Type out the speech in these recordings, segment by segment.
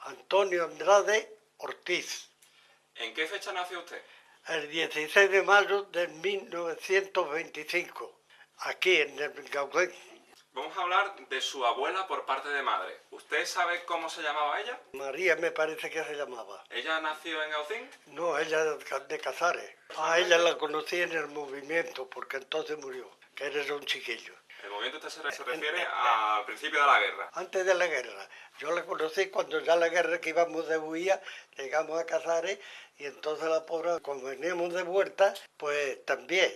Antonio Andrade Ortiz. ¿En qué fecha nació usted? El 16 de mayo de 1925, aquí en el Gauguin. Vamos a hablar de su abuela por parte de madre. ¿Usted sabe cómo se llamaba ella? María me parece que se llamaba. ¿Ella nació en Gaucín? No, ella de Casares. A ella la conocí en el movimiento, porque entonces murió, que era un chiquillo. El movimiento usted se refiere al principio de la guerra. Antes de la guerra. Yo la conocí cuando ya la guerra que íbamos de huía, llegamos a Casares y entonces la pobre, cuando veníamos de vuelta, pues también,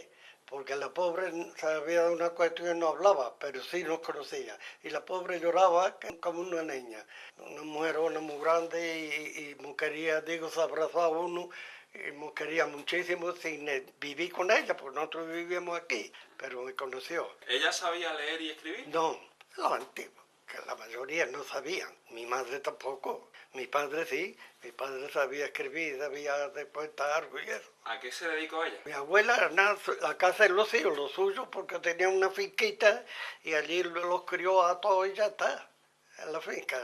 porque la pobre sabía de una cuestión y no hablaba, pero sí nos conocía. Y la pobre lloraba como una niña, una mujer muy grande y me quería, digo, se abrazaba a uno. Y me quería muchísimo sin vivir con ella, porque nosotros vivíamos aquí, pero me conoció. ¿Ella sabía leer y escribir? No, los antiguos, que la mayoría no sabían. Mi madre tampoco. Mi padre sí, mi padre sabía escribir, sabía después algo y eso. ¿A qué se dedicó ella? Mi abuela, la casa de los hijos, lo suyo, porque tenía una finquita y allí los crió a todos y ya está, en la finca,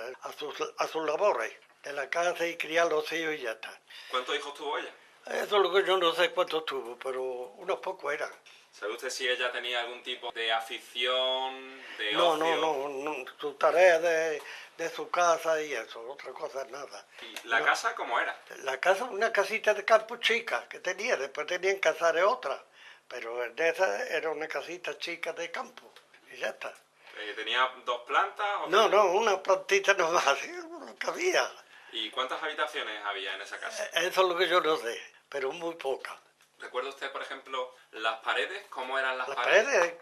a sus labores, de la casa y criar los hijos y ya está. ¿Cuántos hijos tuvo ella? Eso es lo que yo no sé cuántos tuvo, pero unos pocos eran. ¿Sabe usted si ella tenía algún tipo de afición, de No, ocio? no, su tarea de su casa y eso, otra cosa nada. ¿Y la casa cómo era? La casa, una casita de campo chica que tenía, después tenía en Casares otra, pero en esa era una casita chica de campo y ya está. ¿Tenía dos plantas? No, una plantita nomás, lo que había. ¿Y cuántas habitaciones había en esa casa? Eso es lo que yo no sé, pero muy pocas. ¿Recuerda usted, por ejemplo, las paredes? ¿Cómo eran las Las paredes? paredes,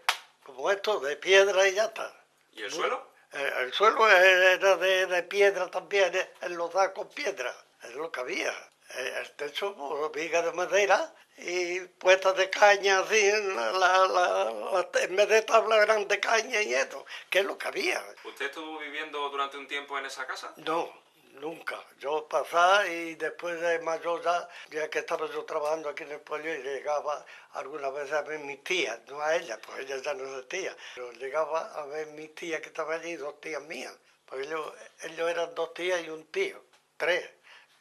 como esto, de piedra y ya está. ¿Y el suelo? El suelo era de piedra también, enlosado con piedra, es lo que había. El techo, pues, viga de madera y puestas de caña, así, en vez de tabla eran de caña y eso, que es lo que había. ¿Usted estuvo viviendo durante un tiempo en esa casa? No, nunca. Yo pasaba y después de mayor ya que estaba yo trabajando aquí en el pueblo y llegaba algunas veces a ver mis tías, no a ella, pues ella ya no es tía, pero llegaba a ver mis tías que estaban allí, dos tías mías, pues ellos eran dos tías y un tío, tres,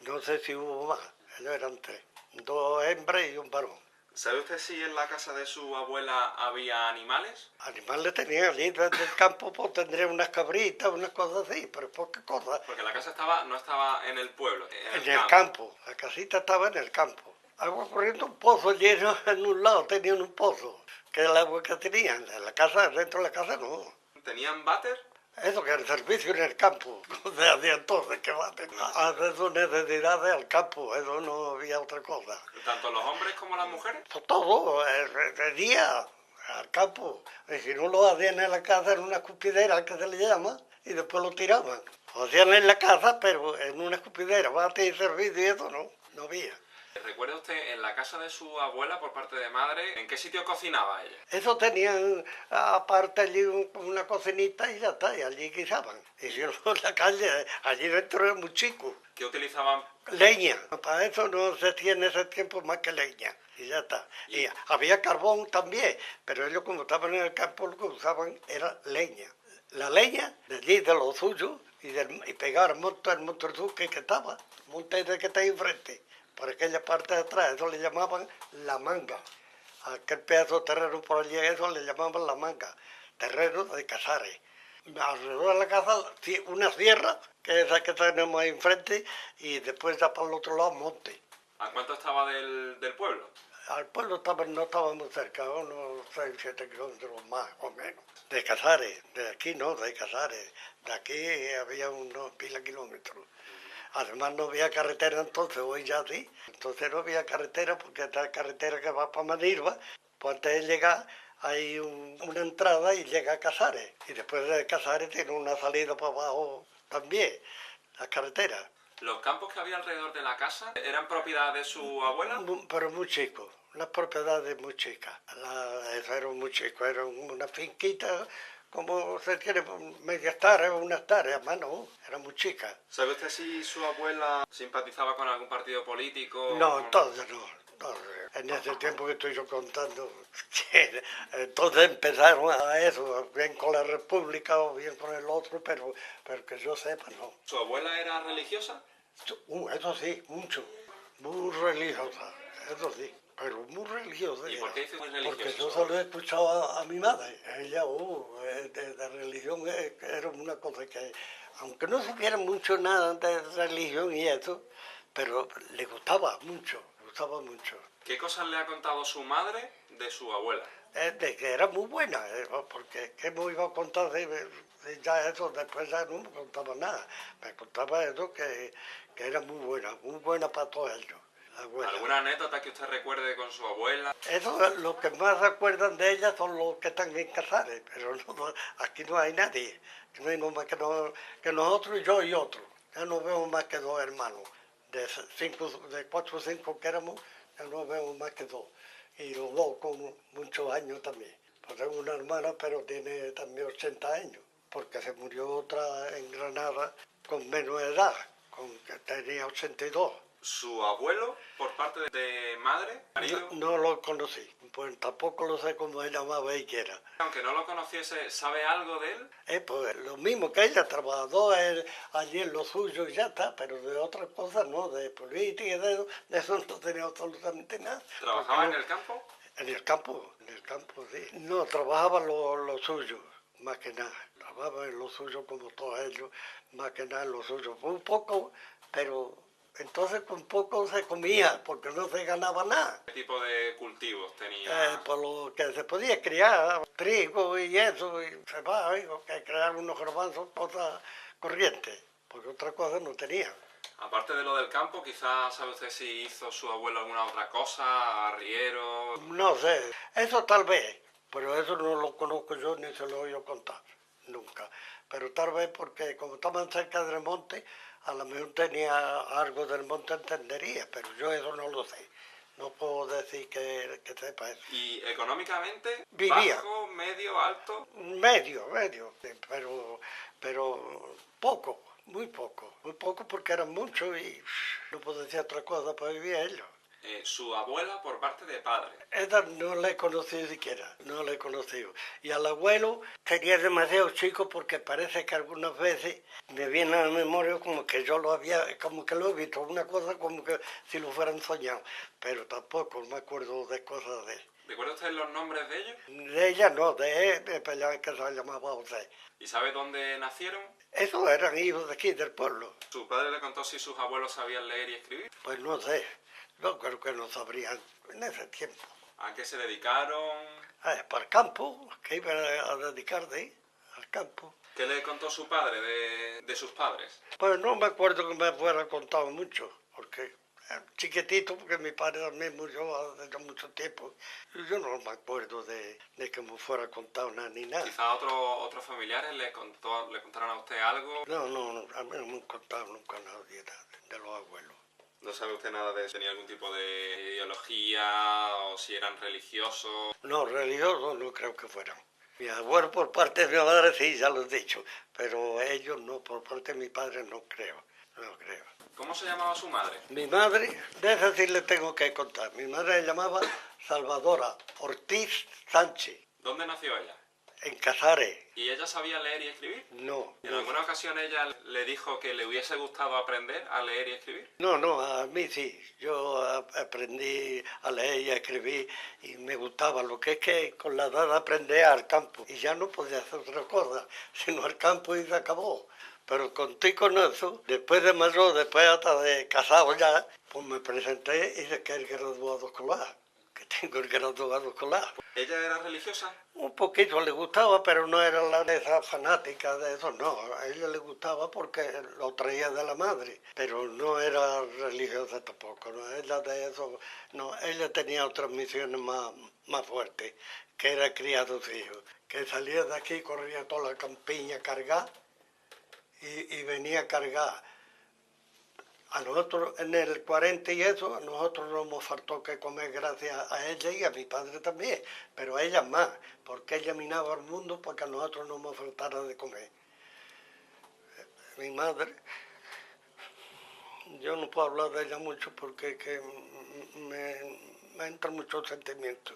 no sé si hubo más, ellos eran tres, dos hembras y un varón. ¿Sabe usted si en la casa de su abuela había animales? Animales tenía allí desde el campo, pues tendría unas cabritas, unas cosas así, pero pocas cosas. Porque la casa no estaba en el pueblo, En el campo, la casita estaba en el campo. Agua corriendo, un pozo lleno en un lado, tenían un pozo, que es el agua que tenían. En la casa, dentro de la casa no. ¿Tenían váter? Eso que era el servicio en el campo, de entonces que va a tener. Hacer sus necesidades al campo, eso no había otra cosa. ¿Tanto los hombres como las mujeres? Pues todo, el día al campo. Y si no lo hacían en la casa, en una escupidera que se le llama, y después lo tiraban. Lo hacían en la casa, pero en una escupidera, bate y servicio y eso no había. ¿Recuerda usted en la casa de su abuela por parte de madre, en qué sitio cocinaba ella? Eso tenían aparte allí una cocinita y ya está, y allí guisaban. Y si no, en la calle, allí dentro era muy chico. ¿Qué utilizaban? Leña, para eso no se tiene ese tiempo más que leña, y ya está. Y había carbón también, pero ellos como estaban en el campo lo que usaban era leña. La leña de allí, de lo suyo, y pegar el monte que estaba, el monte que está ahí enfrente. Por aquella parte de atrás, eso le llamaban la manga. Aquel pedazo de terreno por allí, eso le llamaban la manga. Terreno de Casares. Alrededor de la casa, una sierra, que es la que tenemos ahí enfrente, y después ya para el otro lado, monte. ¿A cuánto estaba del pueblo? Al pueblo no estaba muy cerca, unos 6, 7 kilómetros más o menos. De Casares, de aquí no, de Casares. De aquí había unos pila kilómetros. Además no había carretera entonces, hoy ya sí. Entonces no había carretera porque esta carretera que va para Manilva, pues antes de llegar hay una entrada y llega a Casares. Y después de Casares tiene una salida para abajo también, la carretera. ¿Los campos que había alrededor de la casa eran propiedad de su abuela? Pero muy chicos, las propiedades muy chicas. Eso era muy chico, era una finquita como se tiene media hectárea o una hectárea, más no, era muy chica. ¿Sabe usted si su abuela simpatizaba con algún partido político? No, entonces no. No, en ese tiempo que estoy yo contando, que entonces empezaron a eso, bien con la República o bien con el otro, pero que yo sepa, no. ¿Su abuela era religiosa? Eso sí, mucho, muy religiosa, eso sí, pero muy religiosa. ¿Y por qué dice muy Porque religiosa? yo solo he escuchado a mi madre, ella, de religión era una cosa que, aunque no supiera mucho nada de religión y eso, pero le gustaba mucho, ¿Qué cosas le ha contado su madre de su abuela? De que era muy buena, porque ¿qué me iba a contar de ya eso? Después ya no me contaba nada, me contaba eso que era muy buena para todo ello. Abuela. ¿Alguna anécdota que usted recuerde con su abuela? Eso es lo que más recuerdan de ella son los que están en Casares, pero aquí no hay nadie. Aquí no hay más que nosotros, yo y otro. Ya no vemos más que dos hermanos. De 4 o 5 que éramos, ya no vemos más que dos. Y los dos con muchos años también. Pues tengo una hermana, pero tiene también 80 años, porque se murió otra en Granada con menos edad, que tenía 82. ¿Su abuelo, por parte de madre, marido? No lo conocí, pues tampoco lo sé cómo se llamaba y qué era. Aunque no lo conociese, ¿sabe algo de él? Pues lo mismo que ella, trabajó allí en lo suyo y ya está, pero de otras cosas no, de política y de eso no tenía absolutamente nada. ¿Trabajaba en el campo? En el campo, sí. No, trabajaba lo suyo, más que nada. Trabajaba en lo suyo como todos ellos, más que nada en lo suyo. Un poco, pero entonces con poco se comía, porque no se ganaba nada. ¿Qué tipo de cultivos tenía? Por lo que se podía criar, trigo y eso, y cebada, que crear unos garbanzos, cosas corrientes, porque otra cosa no tenía. Aparte de lo del campo, quizás sabe usted si hizo su abuelo alguna otra cosa, arriero. No sé, eso tal vez, pero eso no lo conozco yo ni se lo he oído contar, nunca. Pero tal vez porque como estaban cerca del monte, a lo mejor tenía algo del monte, entendería, pero yo eso no lo sé. No puedo decir que sepa eso. ¿Y económicamente? Vivía. ¿Bajo, medio, alto? Medio, sí, pero poco, muy poco porque eran muchos y no puedo decir otra cosa para vivir ellos. Su abuela por parte de padre. Esta no la he conocido siquiera, no la he conocido. Y al abuelo tenía demasiado chico porque parece que algunas veces me viene a la memoria como que yo como que lo he visto, una cosa como que si lo fueran soñado, pero tampoco me acuerdo de cosas de él. ¿Recuerda usted los nombres de ellos? De ella no, de él, que se llamaba José. ¿Y sabe dónde nacieron? Esos eran hijos de aquí, del pueblo. ¿Su padre le contó si sus abuelos sabían leer y escribir? Pues no sé, yo creo que no sabrían en ese tiempo. ¿A qué se dedicaron? Para el campo, que iban a dedicarse al campo. ¿Qué le contó su padre de sus padres? Pues no me acuerdo que me fuera contado mucho, porque era chiquitito, porque mi padre también murió hace mucho tiempo. Y yo no me acuerdo de que me fuera contado nada ni nada. ¿Quizá otros familiares le contaron a usted algo? No, a mí no me han contado nunca nada de los abuelos. ¿No sabe usted nada de si tenía algún tipo de ideología o si eran religiosos? No, religiosos no creo que fueran. Mi abuelo por parte de mi madre sí, ya lo he dicho, pero ellos no, por parte de mi padre no creo. ¿Cómo se llamaba su madre? Mi madre, de esa sí le tengo que contar. Mi madre se llamaba Salvadora Ortiz Sánchez, ¿Dónde nació ella? en Casares. ¿Y ella sabía leer y escribir? No, ¿En alguna ocasión ella le dijo que le hubiese gustado aprender a leer y escribir? no, a mí sí. Yo aprendí a leer y a escribir y me gustaba. Lo que es que con la edad aprendí al campo y ya no podía hacer otra cosa, sino al campo y se acabó. Pero contigo con eso, después de mayor, después hasta de casado ya, pues me presenté y saqué el graduado escolar, que tengo el graduado escolar. ¿Ella era religiosa? Un poquito le gustaba, pero no era la de esa fanática de eso, no. A ella le gustaba porque lo traía de la madre, pero no era religiosa tampoco, no. Ella de eso, no. Ella tenía otras misiones más fuertes, que era criar a sus hijos. Que salía de aquí, corría toda la campiña a cargar y venía a cargar. A nosotros en el 40 y eso, a nosotros no nos faltó que comer gracias a ella y a mi padre también, pero a ella más, porque ella minaba el mundo porque a nosotros no nos faltara de comer. Mi madre yo no puedo hablar de ella mucho porque que me entra mucho sentimiento.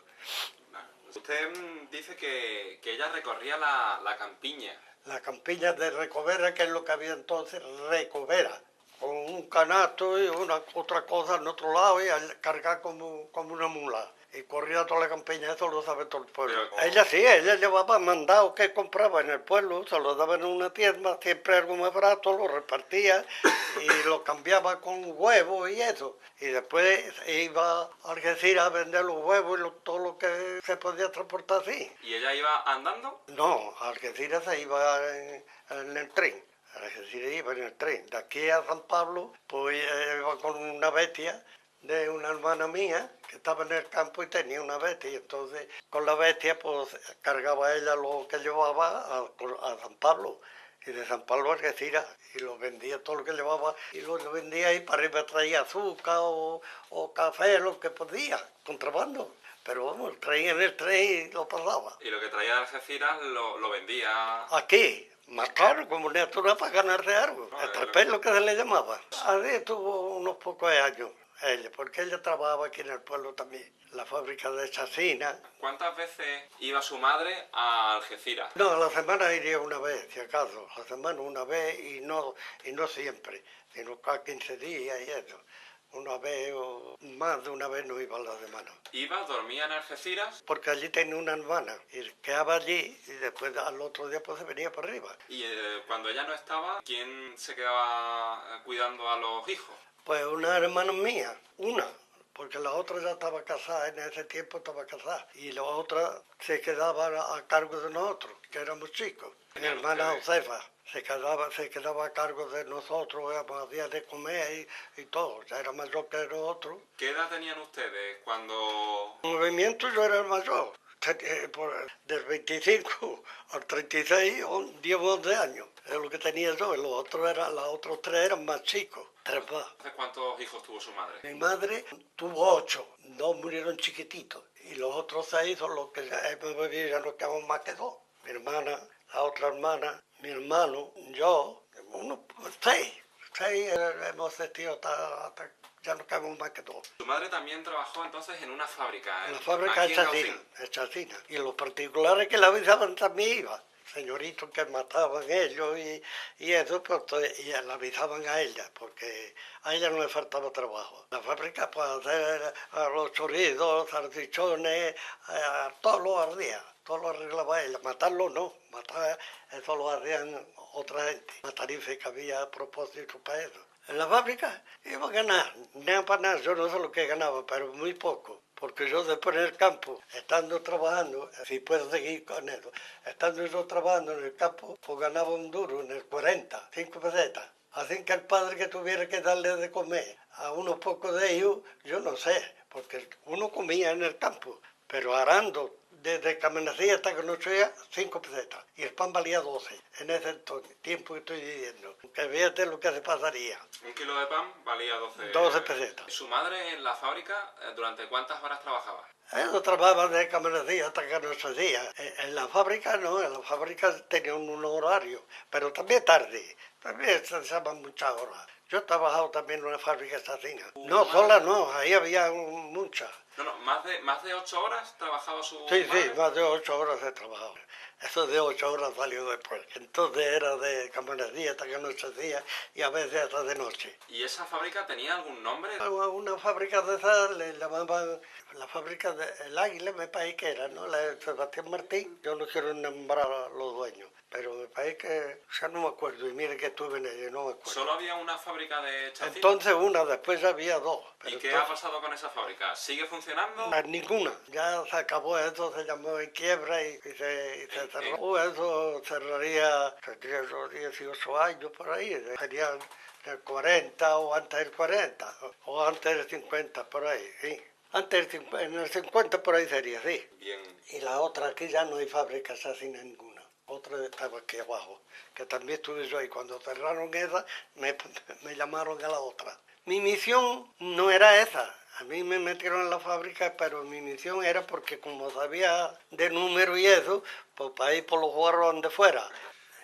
Usted dice que ella recorría la campiña. La campiña de Recovera, que es lo que había entonces, Recovera, con un canasto y una otra cosa en otro lado y a cargar como una mula. Y corría toda la campiña, eso lo sabe todo el pueblo. Pero, Ella sí, ella llevaba mandado que compraba en el pueblo, se lo daba en una tienda, siempre algo más barato, lo repartía y lo cambiaba con huevos y eso. Y después iba a Algeciras a vender los huevos y todo lo que se podía transportar así. ¿Y ella iba andando? No, a Algeciras se iba en el tren. A Algeciras iba en el tren. De aquí a San Pablo, pues iba con una bestia de una hermana mía que estaba en el campo y tenía una bestia. Y entonces con la bestia pues cargaba ella lo que llevaba a San Pablo. Y de San Pablo a Algeciras. Y lo vendía todo lo que llevaba. Y lo vendía y para arriba traía azúcar o café, lo que podía, contrabando. Pero vamos, traía en el tren y lo pasaba. Y lo que traía de Algeciras lo vendía. Aquí, más claro, como natural para ganarse algo. No, El trapez lo que se le llamaba. Así estuvo unos pocos años ella, porque ella trabajaba aquí en el pueblo también. La fábrica de chacina. ¿Cuántas veces iba su madre a Algeciras? No, a la semana iría una vez, si acaso. A la semana una vez y no siempre, sino cada 15 días y eso. Una vez o más de una vez no iba a la semana. ¿Iba, dormía en Algeciras? Porque allí tenía una hermana y quedaba allí y después al otro día pues se venía para arriba. Y cuando ella no estaba, ¿quién se quedaba cuidando a los hijos? Pues una hermana mía, una, porque la otra ya estaba casada, en ese tiempo estaba casada, y la otra se quedaba a cargo de nosotros, que éramos chicos. Mi hermana Josefa se quedaba a cargo de nosotros, hacía de comer y todo, ya era mayor que nosotros. ¿Qué edad tenían ustedes cuando...? En movimiento yo era el mayor, del 25 al 36, 10 o 11 años, es lo que tenía yo, y los otros tres eran más chicos. ¿Hace cuántos hijos tuvo su madre? Mi madre tuvo 8, 2 murieron chiquititos y los otros 6 son los que ya no quedamos más que 2. Mi hermana, la otra hermana, mi hermano, yo, 6 hemos existido hasta ya no quedamos más que 2. Su madre también trabajó entonces en una fábrica. En la fábrica aquí de chacina. Y los particulares que la avisaban también iban. Señoritos que mataban ellos y eso, pues y la avisaban a ella, porque a ella no le faltaba trabajo. La fábrica para hacer los chorizos, los salchichones, todo lo ardía, todo lo arreglaba ella. Matarlo no, matar eso lo hacían otra gente. Una tarifa que había a propósito para eso. En la fábrica iba a ganar, nada para nada, yo no sé lo que ganaba, pero muy poco. Porque yo después en el campo, estando trabajando, si puedo seguir con eso, estando yo trabajando en el campo, pues ganaba un duro en el 40, 5 pesetas. Así que el padre que tuviera que darle de comer a unos pocos de ellos, yo no sé, porque uno comía en el campo, pero arando, desde que amanecía hasta que nochea, 5 pesetas. Y el pan valía 12, en ese tiempo que estoy viviendo. Que fíjate lo que se pasaría. Un kilo de pan valía 12 pesetas. ¿Su madre en la fábrica durante cuántas horas trabajaba? Ellos trabajaban desde que amanecía hasta que anochecía. En la fábrica no, en la fábrica tenían un horario, pero también tarde. También se llaman muchas horas. Yo he trabajado también en una fábrica de chacina. No, sola no, ahí había muchas. No, más de 8 horas trabajaba su Sí, madre. sí, más de 8 horas he trabajado. Eso de 8 horas salió después. Entonces era de que amanecía hasta que anochecía y a veces hasta de noche. ¿Y esa fábrica tenía algún nombre? Una fábrica de esas le llamaban la fábrica del Águila, me parece que era, ¿no? La de Sebastián Martín. Yo no quiero nombrar a los dueños, pero me parece que ya no me acuerdo. Y mire que estuve en ella, no me acuerdo. ¿Solo había una fábrica de chacinas? Entonces una, después había 2. ¿Y qué ha pasado con esa fábrica? ¿Sigue funcionando? Ninguna. Ya se acabó eso, se llamó en quiebra y se cerró. Eso cerraría, tendría unos 18 años por ahí. Sería el 40 o antes del 40, o antes del 50 por ahí, sí. En el 50 por ahí sería, sí. Bien. Y la otra, aquí ya no hay fábricas así ninguna. Otra estaba aquí abajo, que también estuve yo ahí. Cuando cerraron esa, me llamaron a la otra. Mi misión no era esa. A mí me metieron en la fábrica, pero mi misión era porque como sabía de número y eso, pues para ir por los guarros donde fuera.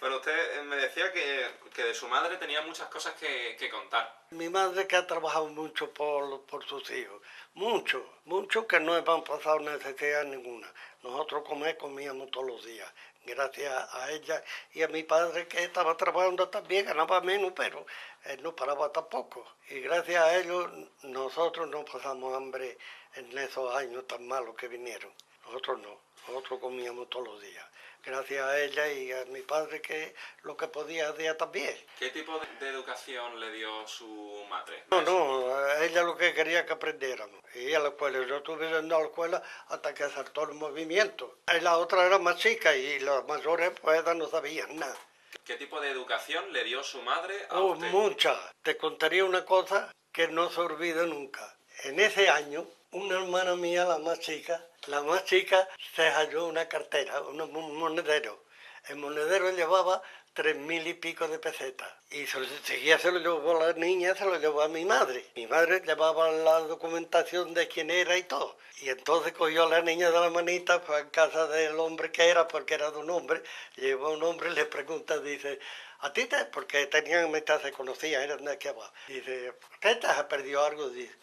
Pero usted me decía que de su madre tenía muchas cosas que contar. Mi madre que ha trabajado mucho por sus hijos, mucho que no hemos pasado necesidad ninguna. Nosotros comíamos todos los días, gracias a ella y a mi padre que estaba trabajando también, ganaba menos, pero él no paraba tampoco. Y gracias a ellos nosotros no pasamos hambre en esos años tan malos que vinieron. Nosotros no, nosotros comíamos todos los días. Gracias a ella y a mi padre que lo que podía hacía también. ¿Qué tipo de educación le dio su madre? No, ella lo que quería que aprendiéramos. Y a la escuela, yo estuve yendo a la escuela hasta que saltó el movimiento. Y la otra era más chica y las mayores pues no sabían nada. ¿Qué tipo de educación le dio su madre a usted? Mucha. Te contaría una cosa que no se olvida nunca. En ese año, una hermana mía, la más chica, se halló una cartera, un monedero. El monedero llevaba 3.000 y pico de pesetas. Y seguía se lo llevó a la niña, se lo llevó a mi madre. Mi madre llevaba la documentación de quién era y todo. Y entonces cogió a la niña de la manita, fue a casa del hombre que era, porque era de un hombre. Llevó a un hombre y le pregunta, dice, ¿a ti te? Porque tenían mitad, se conocían, eran de aquí abajo. Dice, ¿usted te ha perdido algo? Dice,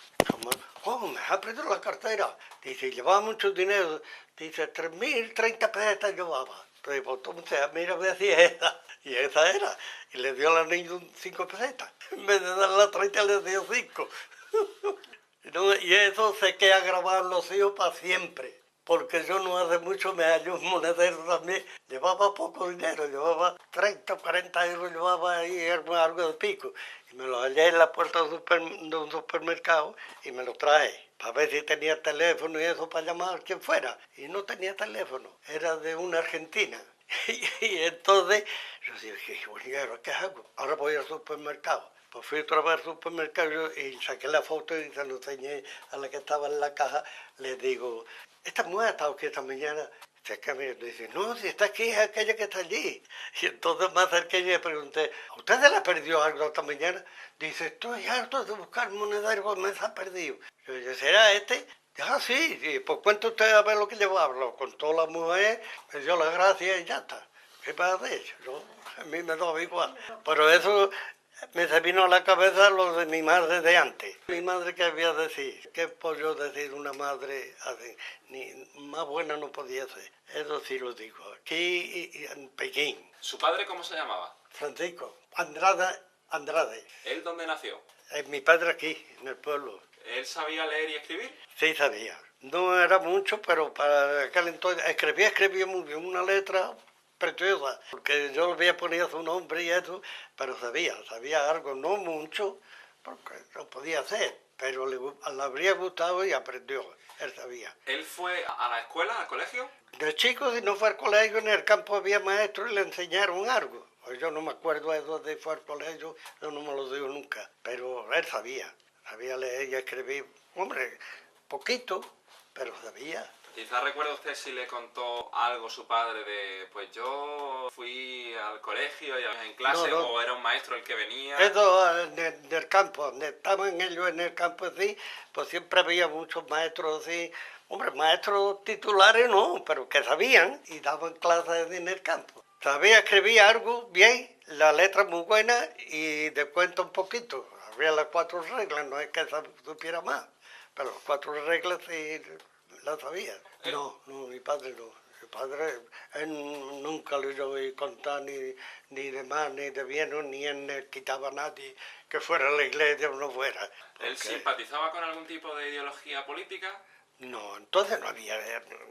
¿cómo me ha perdido la cartera? Dice, llevaba mucho dinero. Dice, 3.030 pesetas llevaba. Entonces, mira, me decía esa. Y esa era. Y le dio a la niña 5 pesetas. En vez de darle la 30, le dio 5. No, y eso se queda grabado en los hijos para siempre. Porque yo no hace mucho me hallé un monedero también. Llevaba poco dinero, llevaba 30 o 40 euros, llevaba ahí algo de pico. Y me lo hallé en la puerta de un supermercado y me lo traje. Para ver si tenía teléfono y eso para llamar a quien fuera. Y no tenía teléfono, era de una argentina. Y entonces yo dije, bueno, ¿qué hago? Ahora voy al supermercado. Pues fui otra vez al supermercado y saqué la foto y se lo enseñé a la que estaba en la caja. Le digo, ¿esta mujer ha estado aquí esta mañana? Se queda mirando y dice, no, si está aquí es aquella que está allí. Y entonces me acerqué y le pregunté, ¿a usted se le perdió algo esta mañana? Dice, estoy harto de buscar monedero, me se ha perdido. Yo dije, ¿será este? Ah, sí, sí, pues cuenta usted a ver lo que llevaba. Lo contó la mujer, me dio las gracias y ya está. ¿Qué pasa de eso? A mí me daba igual. Pero eso me se vino a la cabeza lo de mi madre de antes. Mi madre, ¿qué había decir? ¿Qué puedo decir una madre así? Ni más buena no podía ser. Eso sí lo digo. Aquí en Pekín. ¿Su padre cómo se llamaba? Francisco. Andrade. ¿Él dónde nació? Mi padre aquí, en el pueblo. ¿Él sabía leer y escribir? Sí, sabía. No era mucho, pero para aquel entonces escribía muy bien, una letra preciosa, porque yo le había ponido su nombre y eso, pero sabía algo, no mucho, porque lo podía hacer, pero le habría gustado y aprendió, él sabía. ¿Él fue a la escuela, al colegio? De chico, si no fue al colegio, en el campo había maestros y le enseñaron algo. Pues yo no me acuerdo eso de fue al colegio, yo no me lo digo nunca, pero él sabía leer y escribir, hombre, poquito, pero sabía. Quizá recuerda usted si le contó algo su padre de, pues yo fui al colegio y en clase, No. o era un maestro el que venía. Eso en el campo, donde estaban ellos en el campo así, pues siempre había muchos maestros así, hombre, maestros titulares no, pero que sabían y daban clases en el campo. Sabía escribir algo bien, la letra muy buena y de cuento un poquito. Había las 4 reglas, no es que supiera más, pero las 4 reglas sí las sabía. No, mi padre no. Mi padre, él nunca le oí contar ni de mal, ni de bien, ni él le quitaba a nadie que fuera a la iglesia o no fuera. ¿Él simpatizaba con algún tipo de ideología política? No, entonces no había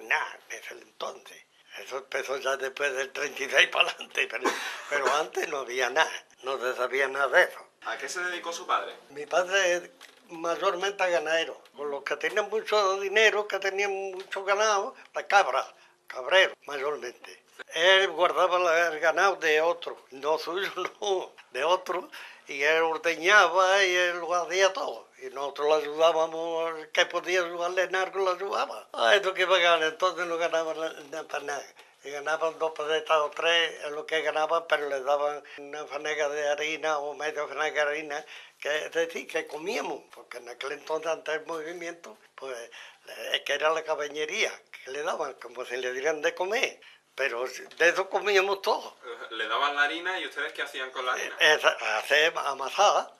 nada desde el entonces. Eso empezó ya después del 36 para adelante, pero antes no había nada, no se sabía nada de eso. ¿A qué se dedicó su padre? Mi padre es mayormente ganadero, con los que tenían mucho dinero, que tenían mucho ganado, la cabrero mayormente. Él guardaba el ganado de otro, no suyo, no, de otro, y él ordeñaba y él lo hacía todo. Y nosotros lo ayudábamos, el que podía ayudarle en algo lo ayudaba. Esto que iba a ganar, entonces no ganaban nada para nada. Y ganaban 2 pesetas o 3 es lo que ganaban, pero les daban una fanega de harina o media fanega de harina, que es decir, que comíamos, porque en aquel entonces, antes del movimiento, pues es que era la cabañería, que le daban, como si le dieran de comer. pero de eso comíamos todo. ¿Le daban la harina y ustedes qué hacían con la harina? Hacer amasada.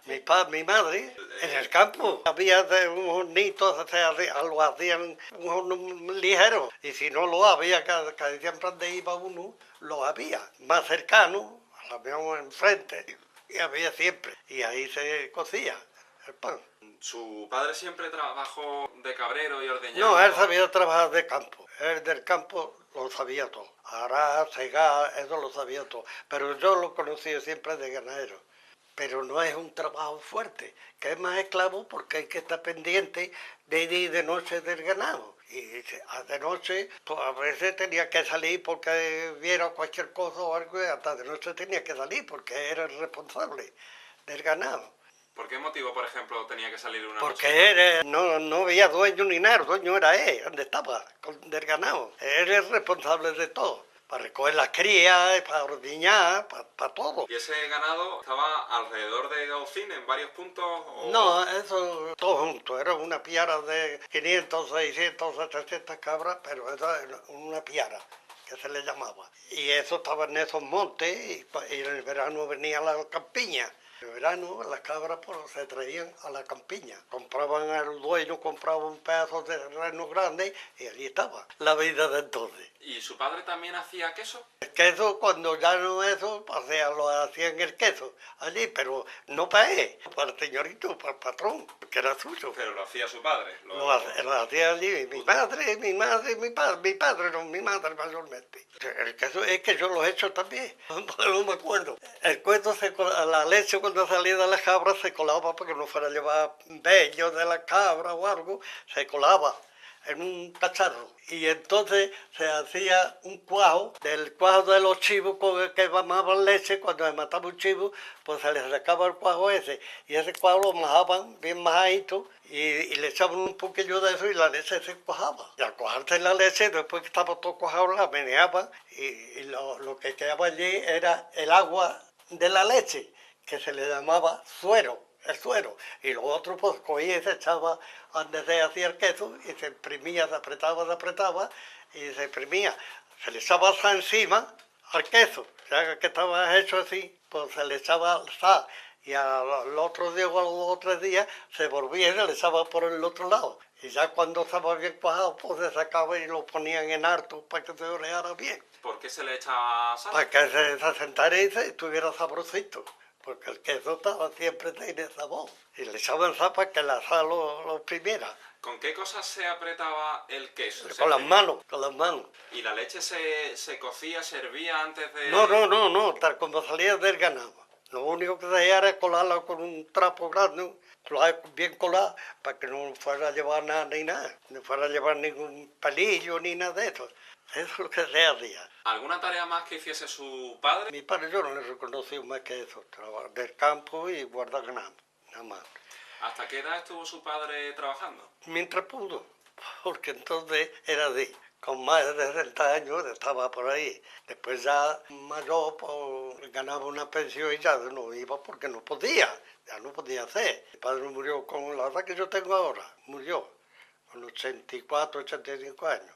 Mi madre, en el campo, había un hornito, lo hacían un horno ligero, y si no lo había, que siempre donde iba uno, lo había, más cercano, a la mejor enfrente, y había siempre, y ahí se cocía el pan. ¿Su padre siempre trabajó de cabrero y ordeñando? No, él sabía trabajar de campo. Él del campo lo sabía todo. Arar, segar, eso lo sabía todo. Pero yo lo conocí siempre de ganadero. Pero no es un trabajo fuerte, que es más esclavo porque hay que estar pendiente de día y de noche del ganado. Y de noche, pues a veces tenía que salir porque viera cualquier cosa o algo, y hasta de noche tenía que salir porque era el responsable del ganado. ¿Por qué motivo, por ejemplo, tenía que salir una Porque noche? no había dueño ni nada, el dueño era él, donde estaba, del ganado. Él es responsable de todo, para recoger las crías, para ordeñar, para todo. ¿Y ese ganado estaba alrededor de Gaucín, en varios puntos? ¿O? No, eso todo junto, era una piara de 500, 600, 700 cabras, pero eso era una piara, que se le llamaba. Y eso estaba en esos montes, y en el verano venía a la campiña. En el verano las cabras pues, se traían a la campiña. Compraban al dueño, compraba un pedazo de terreno grande y allí estaba la vida de entonces. ¿Y su padre también hacía queso? El queso, cuando ya no eso, o sea, lo hacían el queso allí, pero no para él, para el señorito, para el patrón, que era suyo. Pero lo hacía su padre. Lo hacía allí mi padre, mi padre, no mi madre mayormente. El queso es que yo lo he hecho también, no me acuerdo. El queso, la leche cuando salía de la cabra se colaba porque no fuera a llevar vello de la cabra o algo, se colaba en un cacharro. Y entonces se hacía un cuajo, del cuajo de los chivos que mamaban leche, cuando se mataba un chivo, pues se les sacaba el cuajo ese, y ese cuajo lo majaban bien majadito, y le echaban un poquillo de eso y la leche se cuajaba. Y al cuajarse la leche, después que estaba todo cuajado, la meneaban, y lo que quedaba allí era el agua de la leche, que se le llamaba suero. El suero, y lo otro pues cogía y se echaba donde se hacía el queso y se imprimía, se apretaba y se imprimía. Se le echaba sal encima al queso, ya que estaba hecho así, pues se le echaba sal y al otro día o a los 3 días se volvía y se le echaba por el otro lado. Y ya cuando estaba bien cuajado pues se sacaba y lo ponían en harto para que se oreara bien. ¿Por qué se le echaba sal? Para que se asentara y estuviera sabrosito. Porque el queso siempre tiene sabor. Y le echaban sal para que la sal lo exprimiera. ¿Con qué cosas se apretaba el queso? Con las manos, con las manos. ¿Y la leche se cocía, se hervía antes de...? No, tal como salía del ganado. Lo único que se hacía era colarla con un trapo grande, bien colada, para que no fuera a llevar nada ni nada. No fuera a llevar ningún palillo ni nada de eso. Eso es lo que se hacía. ¿Alguna tarea más que hiciese su padre? Mi padre yo no le reconocí más que eso, trabajar del campo y guardar ganado, nada más. ¿Hasta qué edad estuvo su padre trabajando? Mientras pudo, porque entonces era con más de 60 años estaba por ahí. Después ya mayor pues, ganaba una pensión y ya no iba porque no podía, ya no podía hacer. Mi padre murió con la edad que yo tengo ahora, murió con 84, 85 años.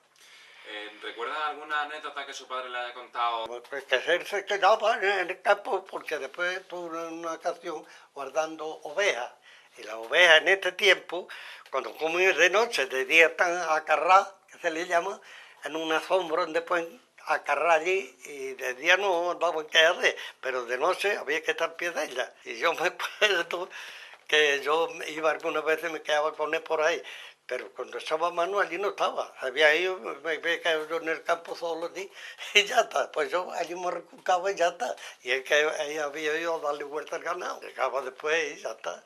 ¿Recuerda alguna anécdota que su padre le haya contado? Pues que él se quedaba en el campo porque después estuvo en una ocasión guardando ovejas. Y las ovejas en este tiempo, cuando comen de noche, de día están acarradas, que se le llama, en una sombra donde pueden acarrar allí, y de día no daban que hacer, pero de noche había que estar pie de ellas. Y yo me acuerdo que yo iba algunas veces y me quedaba con él por ahí. Pero cuando echaba mano allí no estaba, había ido, me quedado yo en el campo solo allí y ya está, pues yo allí me recucaba y ya está. Y es que ahí había ido a darle vuelta al ganado, llegaba después y ya está.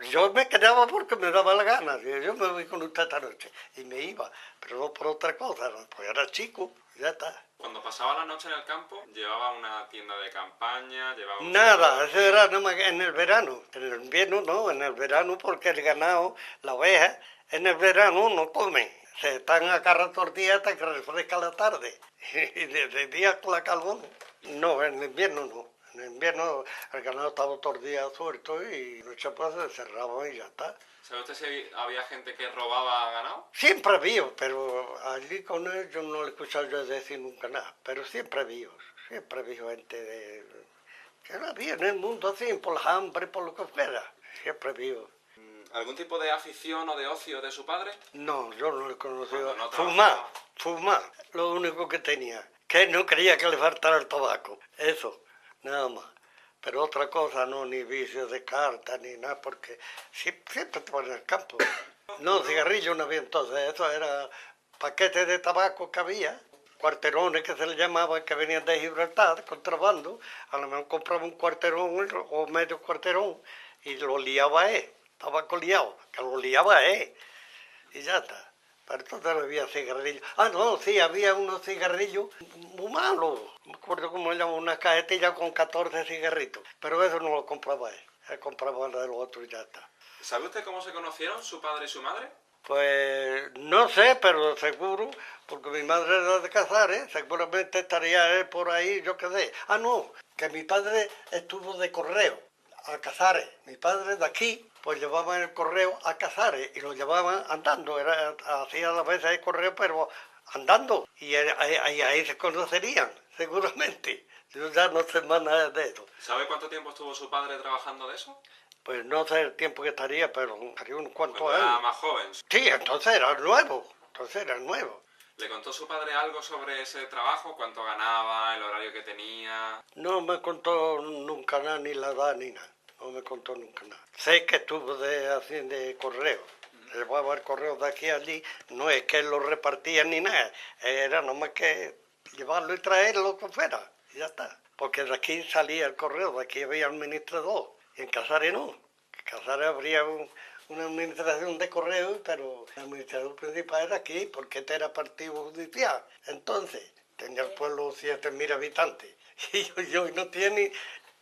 Yo me quedaba porque me daba la gana, yo me voy con usted esta noche y me iba, pero no por otra cosa, pues era chico, ya está. Cuando pasaba la noche en el campo, llevaba una tienda de campaña, llevaba... Nada, eso era nomás en el verano, en el invierno no, en el verano porque el ganado, la oveja, en el verano no comen, se están acarrando todo el día hasta que refresca la tarde, y de día con la carbón. No, en el invierno no, En invierno el ganado estaba todo el día suelto y noche pues se cerraban y ya está. ¿Sabe usted si había gente que robaba ganado? Siempre había, pero allí con él yo no le he escuchado yo decir nunca nada, pero siempre había gente que no había en el mundo así, por las hambre, por lo que fuera, siempre había. ¿Algún tipo de afición o de ocio de su padre? No, yo no le he conocido. Cuando no Fumar, trabajaba. lo único que tenía, que no quería que le faltara el tabaco, eso, nada más. Pero otra cosa, no, ni vicios de carta, ni nada, porque siempre estaba en el campo. No, cigarrillos no había entonces, eso era paquetes de tabaco que había, cuarterones que se le llamaban, que venían de Gibraltar, contrabando. A lo mejor compraba un cuarterón o medio cuarterón y lo liaba él, tabaco liado, que lo liaba él, y ya está. Pero entonces no había cigarrillos. Ah, no, sí, había unos cigarrillos muy malos. No me acuerdo cómo se llama, una cajetilla con 14 cigarritos. Pero eso no lo compraba él. Él compraba de los otros y ya está. ¿Sabe usted cómo se conocieron su padre y su madre? Pues no sé, pero seguro, porque mi madre era de Casares, seguramente estaría él por ahí, yo qué sé. Ah, no, que mi padre estuvo de correo a Casares. Mi padre de aquí, pues llevaban el correo a Casares y lo llevaban andando. Hacía a veces el correo, pero andando. Y ahí se conocerían, seguramente. Yo ya no sé más nada de eso. ¿Sabe cuánto tiempo estuvo su padre trabajando de eso? Pues no sé el tiempo que estaría, pero estaría unos cuantos Cuando era años. más joven. Sí, entonces era nuevo. ¿Le contó su padre algo sobre ese trabajo? ¿Cuánto ganaba? ¿El horario que tenía? No me contó nunca nada, ni la edad ni nada. No me contó nunca nada. Sé que estuvo haciendo de correo. Llevaba el correo de aquí a allí. No es que lo repartía ni nada. Era nomás que llevarlo y traerlo que fuera. Y ya está. Porque de aquí salía el correo, de aquí había administrador. Y en Casares no. En Casares habría una administración de correo, pero el administrador principal era aquí, porque este era partido judicial. Entonces, tenía el pueblo 7.000 habitantes. Y hoy no tiene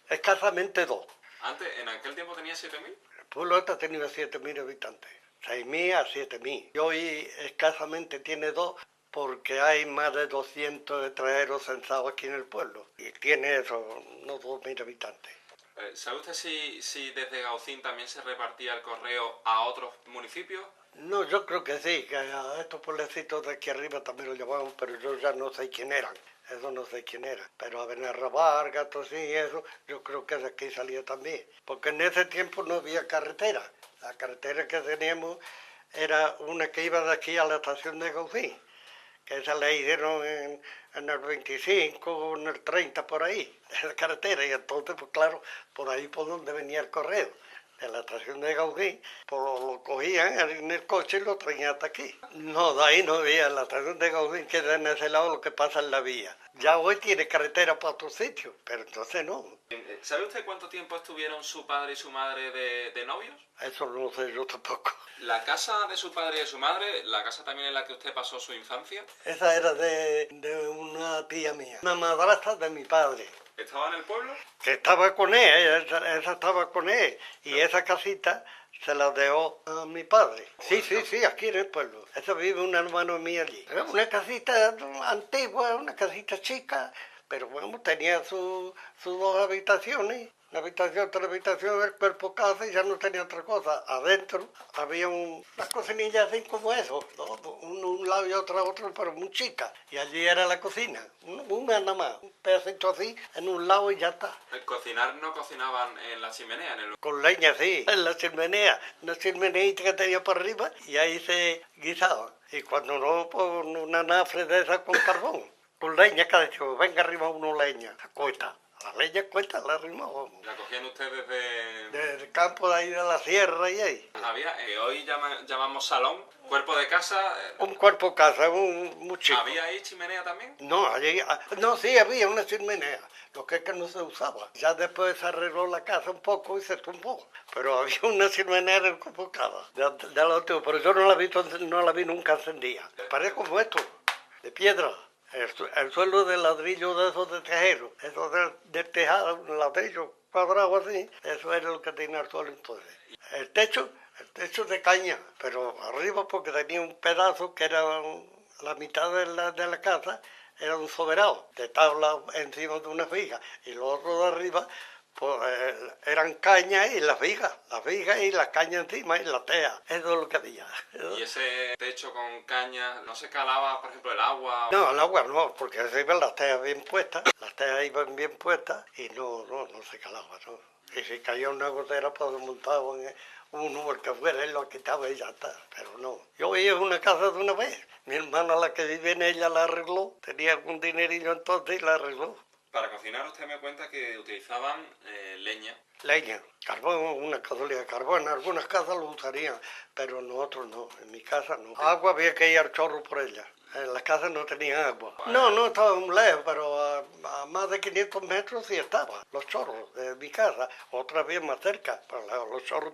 escasamente 2. Antes, en aquel tiempo tenía 7.000. El pueblo este ha tenido 7.000 habitantes. 6.000 a 7.000. Y hoy escasamente tiene 2 porque hay más de 200 extranjeros censados aquí en el pueblo. Y tiene eso, unos 2.000 habitantes. ¿Sabe usted si desde Gaucín también se repartía el correo a otros municipios? No, yo creo que sí, que a estos pueblecitos de aquí arriba también lo llamaban, pero yo ya no sé quién eran. Eso no sé quién era. Pero a Benerrabar, Gatos y eso, yo creo que de aquí salía también. Porque en ese tiempo no había carretera. La carretera que teníamos era una que iba de aquí a la estación de Gaucín, que esa la hicieron en el 25 o en el 30 por ahí, esa carretera. Y entonces, pues claro, por ahí por donde venía el correo. De la estación de Gaucín, pues lo cogían en el coche y lo traían hasta aquí. No, de ahí no había, la estación de Gaucín queda en ese lado lo que pasa en la vía. Ya hoy tiene carretera para otros sitios, pero entonces no. ¿Sabe usted cuánto tiempo estuvieron su padre y su madre de novios? Eso no lo sé yo tampoco. ¿La casa de su padre y de su madre, la casa también en la que usted pasó su infancia? Esa era de una tía mía, una madrastra de mi padre. ¿Estaba en el pueblo? Que estaba con él, esa estaba con él. Y esa casita se la dejó a mi padre. Sí, aquí en el pueblo. Esa vive un hermano mío allí. Era una casita antigua, una casita chica, pero bueno, tenía sus 2 habitaciones. Una habitación, 3 habitaciones, el cuerpo casa y ya no tenía otra cosa. Adentro había unas cocinillas así como eso, un lado y otro, pero muy chica. Y allí era la cocina, una nada más, un pedacito así en un lado y ya está. ¿Cocinar no cocinaban en la chimenea? Con leña, sí, en la chimenea, una chimeneita que tenía por arriba y ahí se guisaba. Y cuando no, pues una nafre de esa con carbón, con leña, cada dicho, venga arriba uno leña, cuesta. La leña cuesta, la arrimábamos. ¿La cogían ustedes desde...? Desde el campo de ahí de la sierra y ahí. Había, hoy llamamos salón, cuerpo de casa. Un cuerpo casa, muy chico. ¿Había ahí chimenea también? No, no, sí había una chimenea, lo que es que no se usaba. Ya después se arregló la casa un poco y se tumbó. Pero había una chimenea en el cuerpo casa, de lo antiguo, pero yo no la vi nunca encendida. Parece como esto, de piedra. El suelo de ladrillo de esos de tejero, eso del tejado, un ladrillo cuadrado así, eso era lo que tenía el suelo entonces. El techo de caña, pero arriba porque tenía un pedazo que era la mitad de la casa, era un soberano de tabla encima de una viga y los otros de arriba pues eran cañas y las vigas y las cañas encima y la tea, eso es lo que había. ¿Y ese techo con cañas no se calaba, por ejemplo, el agua? No, el agua no, porque se iban las teas bien puestas, y no se calaba, ¿no? Y si caía una gotera, pues montaban uno el que fuera y lo quitaba y ya está, pero no. Yo veía una casa de una vez, mi hermana la que vive en ella la arregló, tenía algún dinerillo entonces y la arregló. Para cocinar usted me cuenta que utilizaban leña. Leña, carbón, una cazuela de carbón, en algunas casas lo usarían, pero nosotros no, en mi casa no. Agua había que ir al chorro por ella. En las casas no tenían agua. No estaba muy lejos, pero a más de 500 metros sí estaba, los chorros de mi casa, otra vez más cerca, pero los chorros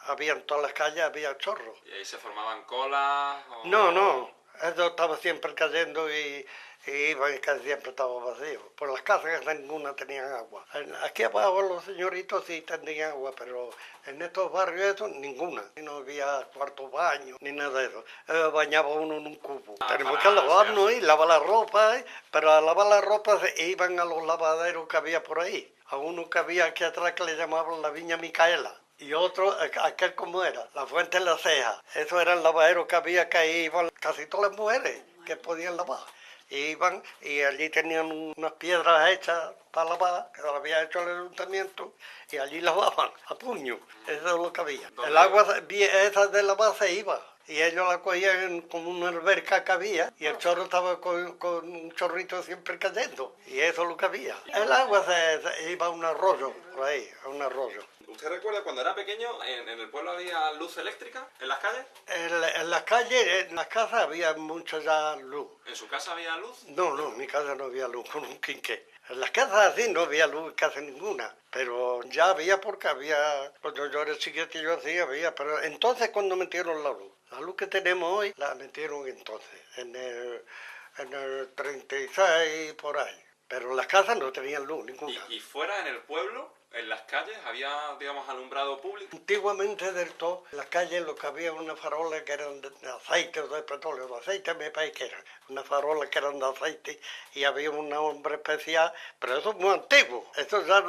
había en todas las calles, había chorros. ¿Y ahí se formaban colas? No, eso estaba siempre cayendo y iban y casi siempre estaba vacío. Por las casas ninguna tenían agua. Aquí abajo los señoritos sí tenían agua, pero en estos barrios eso ninguna. No había cuarto baño ni nada de eso. Bañaba uno en un cubo. Tenemos que lavarnos y lavar la ropa, pero a lavar la ropa se iban a los lavaderos que había por ahí. A uno que había aquí atrás que le llamaban la Viña Micaela. Y otro, aquel como era, la Fuente de la Ceja. Eso era el lavadero que había, que ahí iban casi todas las mujeres que podían lavar. Iban y allí tenían unas piedras hechas para lavar, que las había hecho el ayuntamiento, y allí lavaban a puño. Eso es lo que había. El agua esa de lavar se iba. Y ellos la cogían como una alberca que había, y el chorro estaba con un chorrito siempre cayendo. Y eso es lo que había. El agua se iba a un arroyo, por ahí, a un arroyo. ¿Usted recuerda cuando era pequeño, en el pueblo había luz eléctrica en las calles? En las calles, en las casas había mucha ya luz. ¿En su casa había luz? No, en mi casa no había luz, con un quinqué. En las casas así no había luz casi ninguna, pero ya había porque había, cuando yo era chiquitillo así había, pero entonces cuando metieron la luz que tenemos hoy, la metieron entonces, en el 36 por ahí. Pero las casas no tenían luz ninguna. ¿Y fuera en el pueblo, en las calles, había, digamos, alumbrado público? Antiguamente del todo, en las calles lo que había unas farolas que eran de aceite o de petróleo, de aceite me parece que eran, unas farolas que eran de aceite y había un nombre especial, pero eso es muy antiguo, eso ya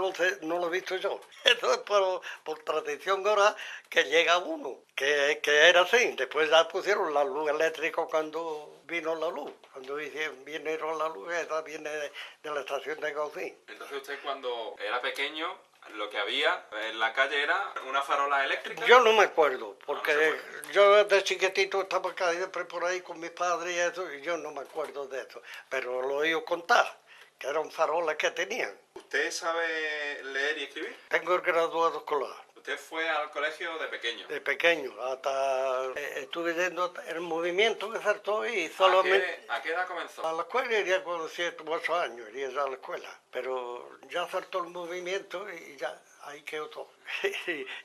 no lo he visto yo, eso es por tradición ahora que llega uno, que era así, después ya pusieron la luz eléctrica cuando vino la luz, cuando vinieron la luz, esa viene de la estación de Gaucín. Entonces usted cuando era pequeño, lo que había en la calle era una farola eléctrica. Yo no me acuerdo, porque yo de chiquitito estaba casi siempre por ahí con mis padres y eso, y yo no me acuerdo de eso. Pero lo he oído contar, que eran farolas que tenían. ¿Usted sabe leer y escribir? Tengo el graduado escolar. ¿Usted fue al colegio de pequeño? De pequeño, hasta estuve yendo el movimiento que saltó y solamente... ¿A qué edad comenzó? A la escuela iría con 7 u 8 años, iría ya a la escuela. Pero ya saltó el movimiento y ya ahí quedó todo.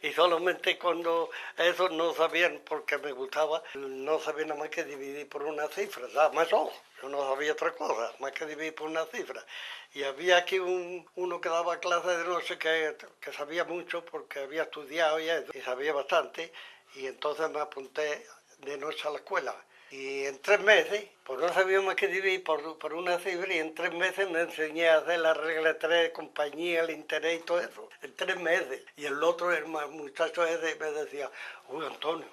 Y solamente cuando eso no sabían, porque me gustaba, no sabía nada más que dividir por una cifra, ya más solo. Yo no sabía otra cosa, más que dividir por una cifra. Y había aquí uno que daba clases de noche que sabía mucho porque había estudiado y eso, y sabía bastante. Y entonces me apunté de noche a la escuela. Y en 3 meses, pues no sabía más que dividir por una cifra, y en 3 meses me enseñé a hacer la regla 3, compañía, el interés y todo eso. En 3 meses. Y el otro, el muchacho ese, me decía, uy, Antonio,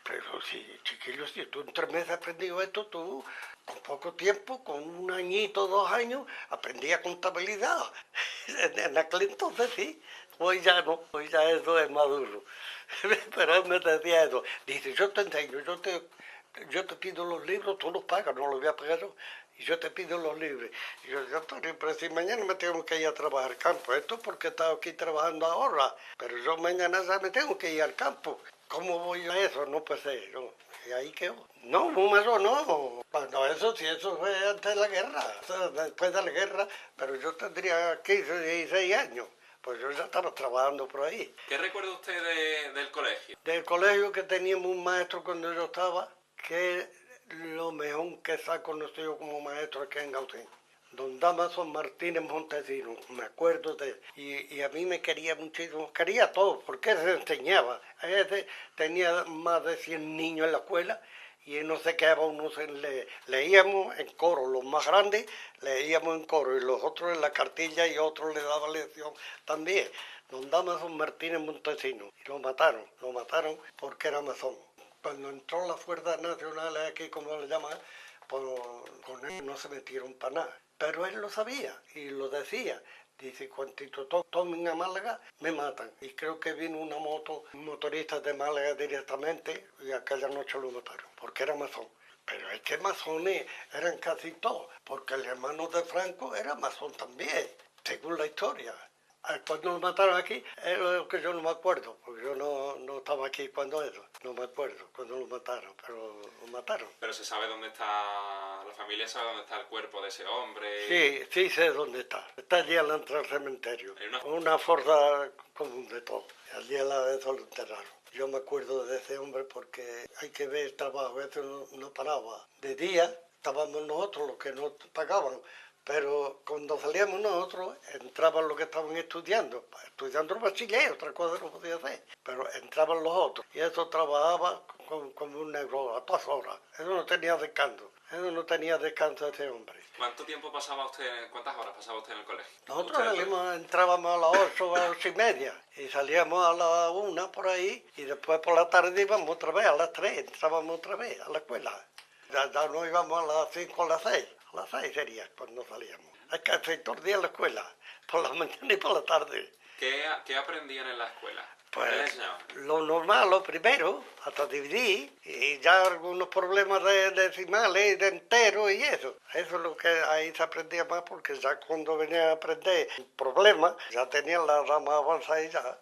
pero si, chiquillo, si tú en 3 meses has aprendido esto, tú con poco tiempo, con 1 añito, 2 años, aprendía contabilidad. En aquel entonces sí, hoy ya no, hoy ya eso es más duro. Pero él me decía eso, dice, yo te enseño, yo te pido los libros, tú los pagas, no los voy a pagar yo, y yo te pido los libros. Y yo, Antonio, pero si mañana me tengo que ir a trabajar al campo, esto es porque he estado aquí trabajando ahora, pero yo mañana ya me tengo que ir al campo. ¿Cómo voy a eso? No pues yo. Y ahí quedó. No, número no. Bueno, eso sí, eso fue antes de la guerra, después de la guerra, pero yo tendría 15, 16 años. Pues yo ya estaba trabajando por ahí. ¿Qué recuerda usted del colegio? Del colegio que teníamos un maestro cuando yo estaba, que es lo mejor que se ha conocido como maestro aquí en Gaucín. Don Damaso Martínez Montesinos, me acuerdo de él. Y a mí me quería muchísimo, quería todo, porque él se enseñaba. Ese tenía más de 100 niños en la escuela y no se quedaba uno, leíamos en coro, los más grandes leíamos en coro y los otros en la cartilla y otros le daban lección también. Don Damaso Martínez Montesinos, y lo mataron porque era masón. Cuando entró las fuerzas nacionales aquí, como le llaman, pues con él no se metieron para nada. Pero él lo sabía y lo decía. Dice, cuando tomen a Málaga, me matan. Y creo que vino una moto, un motorista de Málaga directamente, y aquella noche lo mataron, porque era masón. Pero es que masones eran casi todos, porque el hermano de Franco era masón también, según la historia. Cuando lo mataron aquí, es lo que yo no me acuerdo, porque yo no estaba aquí cuando eso, no me acuerdo cuando lo mataron, pero lo mataron. Pero se sabe dónde está, la familia sabe dónde está el cuerpo de ese hombre. Sí sé dónde está. Está allí al entrar al cementerio, una fuerza común de todo. Allí a la vez lo enterraron. Yo me acuerdo de ese hombre porque hay que ver el trabajo, eso no paraba. De día estábamos nosotros los que no pagaban. Pero cuando salíamos nosotros, entraban los que estaban estudiando el bachiller, otra cosa no podía hacer, pero entraban los otros, y eso trabajaba como un negro a todas horas, eso no tenía descanso ese hombre. ¿Cuánto tiempo pasaba usted, cuántas horas pasaba usted en el colegio? Nosotros entrábamos a las 8, a las 8:30, y salíamos a las 1 por ahí, y después por la tarde íbamos otra vez, a las 3, entrábamos otra vez a la escuela. Ya no íbamos a las 5 a las 6. A las 6 sería cuando salíamos. Hay que hacer todo el día en la escuela, por la mañana y por la tarde. ¿Qué aprendían en la escuela? Pues ¿Qué les enseñaban? lo normal, lo primero, hasta dividir, y ya algunos problemas de decimales, de enteros y eso. Eso es lo que ahí se aprendía más, porque ya cuando venía a aprender problemas, ya tenían la rama avanzada y ya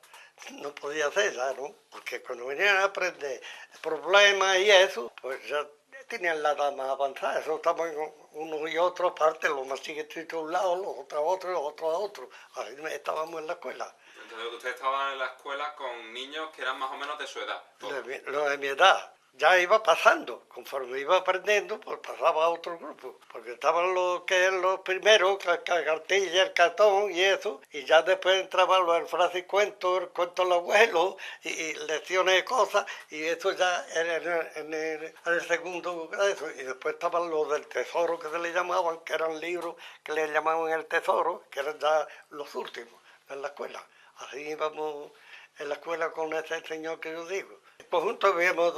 no podía hacer ya, ¿no? Porque cuando venían a aprender problemas y eso, pues ya tenían la dama avanzada, eso estaban unos y otros aparte, los más chiquititos a un lado, los otros a otro, los otros a otro. Ahí estábamos en la escuela. Entonces ustedes estaban en la escuela con niños que eran más o menos de su edad. Lo de mi edad. Ya iba pasando, conforme iba aprendiendo, pues pasaba a otro grupo, porque estaban los primeros, la cartilla, el cartón y eso, y ya después entraban los frases y cuentos, el cuento del abuelo, y lecciones de cosas, y eso ya era en el segundo eso, y después estaban los del tesoro que se le llamaban, que eran libros que le llamaban el tesoro, que eran ya los últimos en la escuela. Así íbamos en la escuela con ese señor que yo digo. Pues juntos debíamos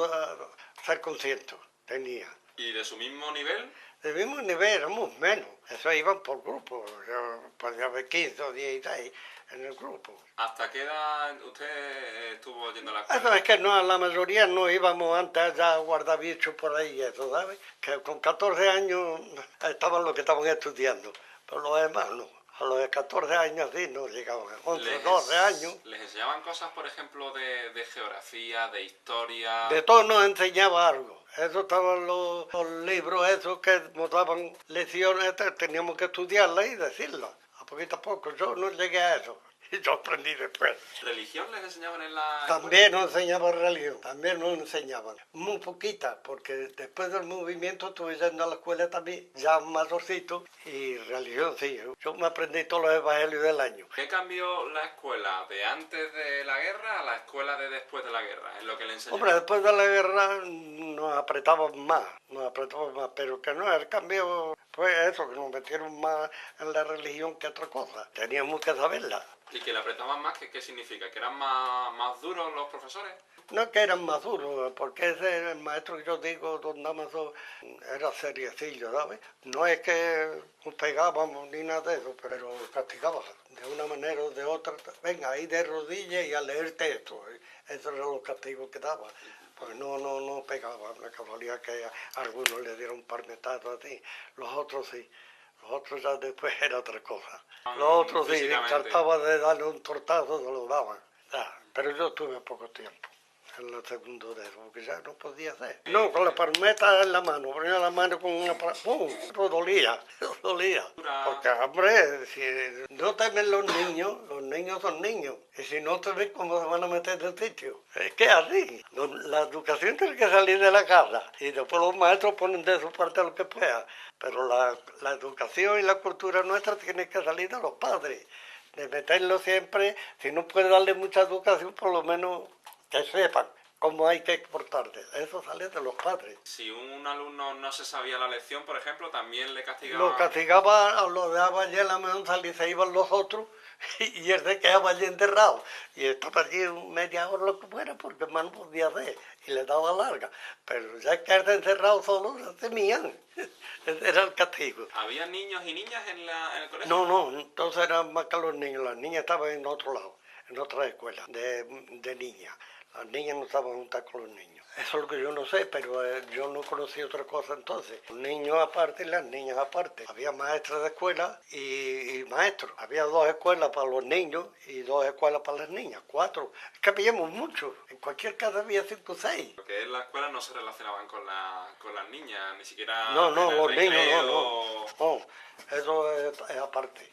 ser conscientes, tenía. ¿Y de su mismo nivel? Del mismo nivel, éramos menos. Eso iban por grupo. Yo podía haber 15 o 16 en el grupo. ¿Hasta qué edad usted estuvo yendo a la escuela? Eso es que no, la mayoría no íbamos antes allá a guardar bichos por ahí, eso, ¿sabes? Que con 14 años estaban los que estaban estudiando, pero los demás no. A los de 14 años sí no llegaban, 11, 12 años. ¿Les enseñaban cosas, por ejemplo, de geografía, de historia? De todo nos enseñaba algo. Eso estaban los libros esos que nos daban lecciones, teníamos que estudiarlas y decirlas. A poquito a poco, yo no llegué a eso. Y yo aprendí después. ¿Religión les enseñaban en la También nos enseñaban religión, también nos enseñaban. Muy poquita, porque después del movimiento estuve yendo a la escuela también, ya mayorcito, y religión sí. Yo me aprendí todos los evangelios del año. ¿Qué cambió la escuela de antes de la guerra a la escuela de después de la guerra? En lo que le enseñaban. Hombre, después de la guerra nos apretaban más, pero que no, el cambio fue eso, que nos metieron más en la religión que otra cosa. Teníamos que saberla. ¿Y que le apretaban más? ¿Qué significa? ¿Que eran más duros los profesores? No que eran más duros, porque ese el maestro que yo digo, don Damaso, era seriecillo, ¿sabes? No es que nos pegábamos ni nada de eso, pero castigaba de una manera o de otra. Venga, ahí de rodillas y a leerte esto. Esos eran los castigos que daba. Pues no pegaban. La casualidad que a algunos le dieron un parmetazo así, los otros sí. Los otros ya después era otra cosa. Los otros sí, trataba de darle un tortazo, se lo daban. Pero yo tuve poco tiempo en el segundo de eso, porque ya no podía hacer. No, con la palmeta en la mano, ponía la mano con una ¡pum! Eso dolía. Porque, hombre, si no temen los niños son niños. Y si no te ven, ¿cómo se van a meter de sitio? Es que así. La educación tiene que salir de la casa. Y después los maestros ponen de su parte lo que puedan. Pero la educación y la cultura nuestra tiene que salir de los padres. De meterlo siempre, si no puede darle mucha educación, por lo menos que sepan cómo hay que portarte. Eso sale de los padres. Si un alumno no se sabía la lección, por ejemplo, también le Lo castigaban. castigaba, lo dejaba allí en la mesa y se iban los otros y él se quedaba allí enterrado. Y estaba allí media hora lo que fuera porque más no podía hacer y le daba larga. Pero ya que quedarse encerrado solo se temían. Ese era el castigo. ¿Había niños y niñas en el colegio? No, entonces eran más que los niños. Las niñas estaban en otro lado, en otra escuela de niñas. Las niñas no estaban juntas con los niños. Eso es lo que yo no sé, pero yo no conocí otra cosa entonces. Los niños aparte y las niñas aparte. Había maestras de escuela y maestros. Había 2 escuelas para los niños y 2 escuelas para las niñas. 4. Es que habíamos muchos. En cualquier casa había 5 o 6. Porque en la escuela no se relacionaban con las niñas, ni siquiera No, en el los niños recreo. no. Eso es aparte.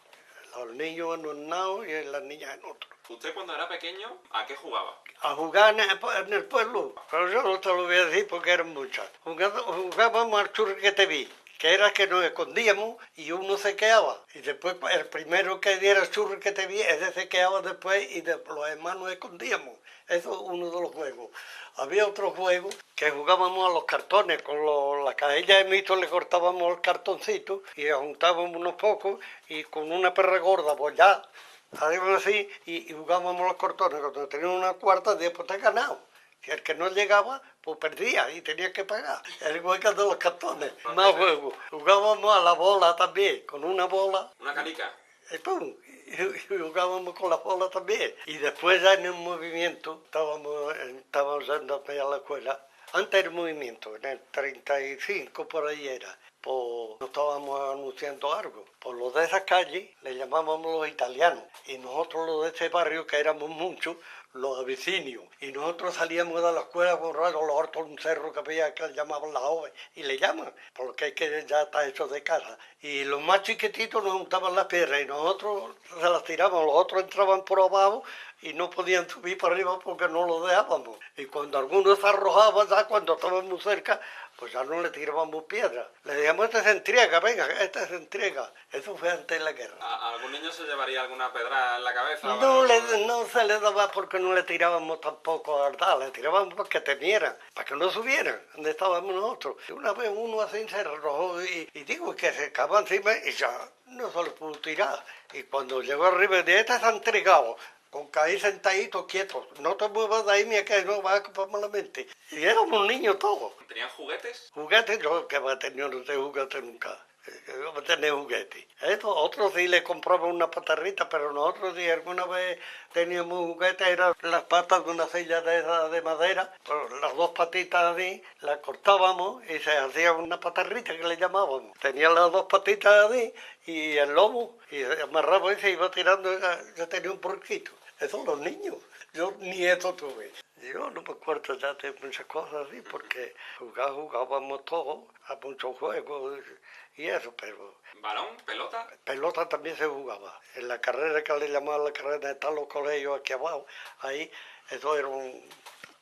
Los niños en un lado y las niñas en otro. ¿Usted cuando era pequeño, a qué jugaba? A jugar en el pueblo. Pero yo no te lo voy a decir porque eran muchas. Jugábamos al churriqueteví, que era que nos escondíamos y uno se quedaba. Y después el primero que diera el churriqueteví, ese se quedaba después y los demás nos escondíamos. Eso es uno de los juegos. Había otro juego que jugábamos a los cartones, con la cajilla de mito le cortábamos el cartoncito y juntábamos unos pocos y con una perra gorda, pues ya, hacíamos así y jugábamos los cartones. Cuando teníamos una cuarta, después te ganado. Si el que no llegaba, pues perdía y tenía que pagar. El juego de los cartones. Más juegos. Jugábamos a la bola también, con una bola. ¿Una canica? Y pum, y jugábamos con la bola también. Y después ya en el movimiento, estábamos yendo a la escuela. Antes del movimiento, en el 35 por ahí era, pues nos estábamos anunciando algo. Por los de esa calle le llamábamos los italianos. Y nosotros los de ese barrio, que éramos muchos, los abecinios. Y nosotros salíamos de la escuela con los hortos de un cerro que había que le llamaban la ove. Y le llaman, porque es que ya está hecho de casa. Y los más chiquititos nos juntaban las piedras y nosotros se las tirábamos. Los otros entraban por abajo y no podían subir para arriba porque no los dejábamos. Y cuando alguno se arrojaba, ya cuando estábamos cerca, pues ya no le tirábamos piedras. Le decíamos, este se entrega, venga, este se entrega. Eso fue antes de la guerra. ¿A algún niño se llevaría alguna pedra en la cabeza? No se le daba porque no le tirábamos tampoco a verdad, le tirábamos para que temieran, para que no subieran donde estábamos nosotros. Y una vez uno así se arrojó y digo que se acabó encima y ya no se le pudo tirar. Y cuando llegó arriba de este se ha entregado. Con caí sentadito, quieto, no te muevas de ahí, ni que no vas a ocupar malamente. Y éramos niños todos. ¿Tenían juguetes? Juguetes, no, que va a tener, no sé juguete nunca. No va a tener juguete. Otros sí le compraban una patarrita, pero nosotros sí alguna vez teníamos juguetes, eran las patas de una silla de madera, pues las 2 patitas así, las cortábamos y se hacía una patarrita que le llamábamos. Tenía las 2 patitas así y el lomo, y se amarraba y se iba tirando, ya tenía un porquito. Eso los niños. Yo ni eso tuve. Yo no me acuerdo ya de muchas cosas así, porque jugábamos todos a muchos juegos y eso, pero ¿Balón? ¿Pelota? pelota también se jugaba. En la carrera que le llamaban la carrera, están los colegios aquí abajo, ahí, eso era un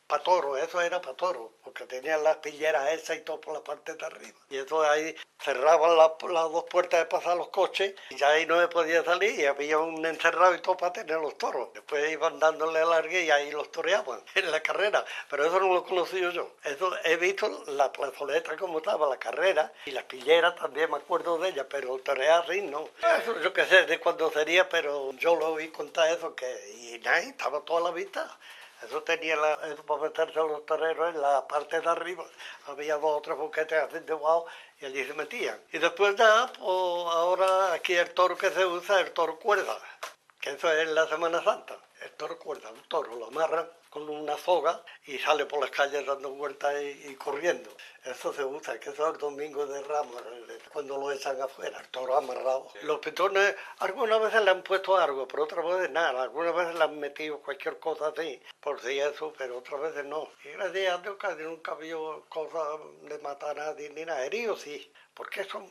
patoro, eso era patoro, porque tenían las pilleras esas y todo por la parte de arriba. Y eso ahí cerraban las 2 puertas de pasar los coches y ya ahí no se podía salir y había un encerrado y todo para tener los toros. Después iban dándole largue y ahí los toreaban en la carrera, pero eso no lo conocí yo. Eso he visto la plazoleta como estaba, la carrera y las pilleras también me acuerdo de ella, pero torear así no. Eso yo qué sé de cuándo sería, pero yo lo oí contar eso y ahí estaba toda la vista. Eso tenía eso para meterse a los toreros en la parte de arriba. Había 2 o 3 boquetes así debajo y allí se metían. Y después ya, pues ahora aquí el toro que se usa es el toro cuerda, que eso es en la Semana Santa. El toro cuerda, un toro lo amarran con una soga y sale por las calles dando vueltas y corriendo. Eso se usa, que eso es el domingo de Ramos, cuando lo echan afuera, el toro amarrado. Los pitones algunas veces le han puesto algo, pero otras veces nada. Algunas veces le han metido cualquier cosa así, por si eso, pero otras veces no. Y gracias a Dios que nunca vio cosas de matar a nadie ni nada. Heridos sí, porque son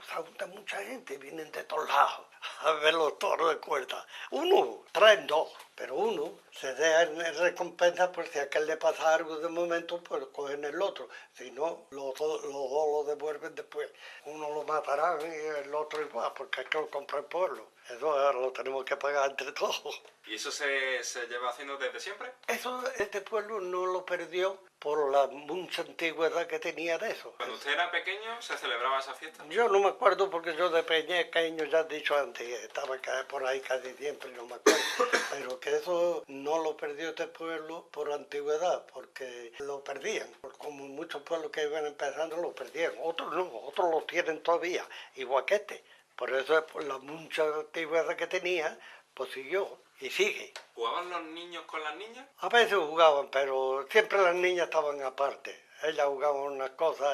mucha gente, vienen de todos lados a ver los toros de cuerda. Uno, traen 2, pero uno se deja en recompensa por si a aquel le pasa algo de momento, pues cogen el otro. Si no, los 2 lo devuelven después. Uno lo matará y el otro igual, porque hay que lo compra el pueblo. Eso lo tenemos que pagar entre todos. ¿Y eso se lleva haciendo desde siempre? Eso este pueblo no lo perdió por la mucha antigüedad que tenía de eso. Cuando usted era pequeño, ¿se celebraba esa fiesta? Yo no me acuerdo porque yo de pequeño, ya he dicho antes, estaba por ahí casi siempre, no me acuerdo. Pero que eso no lo perdió este pueblo por antigüedad, porque lo perdían. Como muchos pueblos que iban empezando lo perdieron. Otros no, otros lo tienen todavía, igual que este. Por eso, por la mucha antigüedad que tenía, pues siguió y sigue. ¿Jugaban los niños con las niñas? A veces jugaban, pero siempre las niñas estaban aparte. Ellas jugaban unas cosas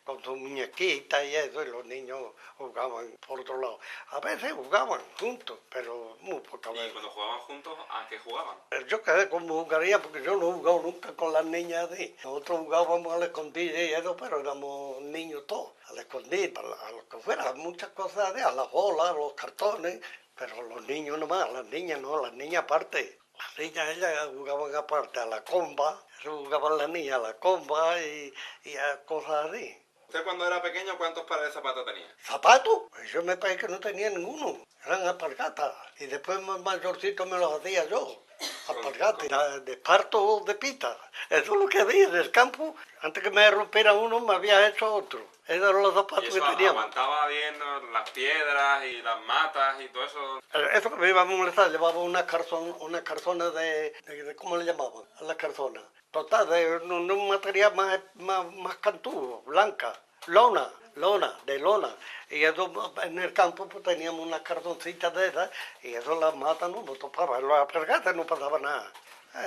con sus muñequitas y eso, y los niños jugaban por otro lado. A veces jugaban juntos, pero muy pocas Y veces. cuando jugaban juntos, ¿a qué jugaban? Yo quedé como jugaría, porque yo no he jugado nunca con las niñas así. Nosotros jugábamos a la escondida y eso, pero éramos niños todos. A la escondida, a lo que fuera, muchas cosas a las bolas, a los cartones. Pero los niños nomás, las niñas no, las niñas aparte. Las niñas ellas jugaban aparte a la comba, eso jugaban las niñas a la comba y a cosas así. ¿Usted cuando era pequeño cuántos pares de zapatos tenía? ¿Zapatos? Pues yo me parece que no tenía ninguno, eran alpargatas. Y después más mayorcito me los hacía yo, alpargatas, de esparto o de pita. Eso es lo que había en el campo. Antes que me rompiera uno, me había hecho otro. Esos eran los zapatos ¿Y que eso teníamos. aguantaba bien, ¿no?, las piedras y las matas y todo eso? Eso que me iba a molestar, llevaba una carzona de ¿cómo le llamaban? A la carzona. Total, de un material más cantudo, blanca, de lona. Y eso en el campo pues teníamos unas cartoncitas de esas y eso las matas no nos topaban. Los alpargates no pasaba nada.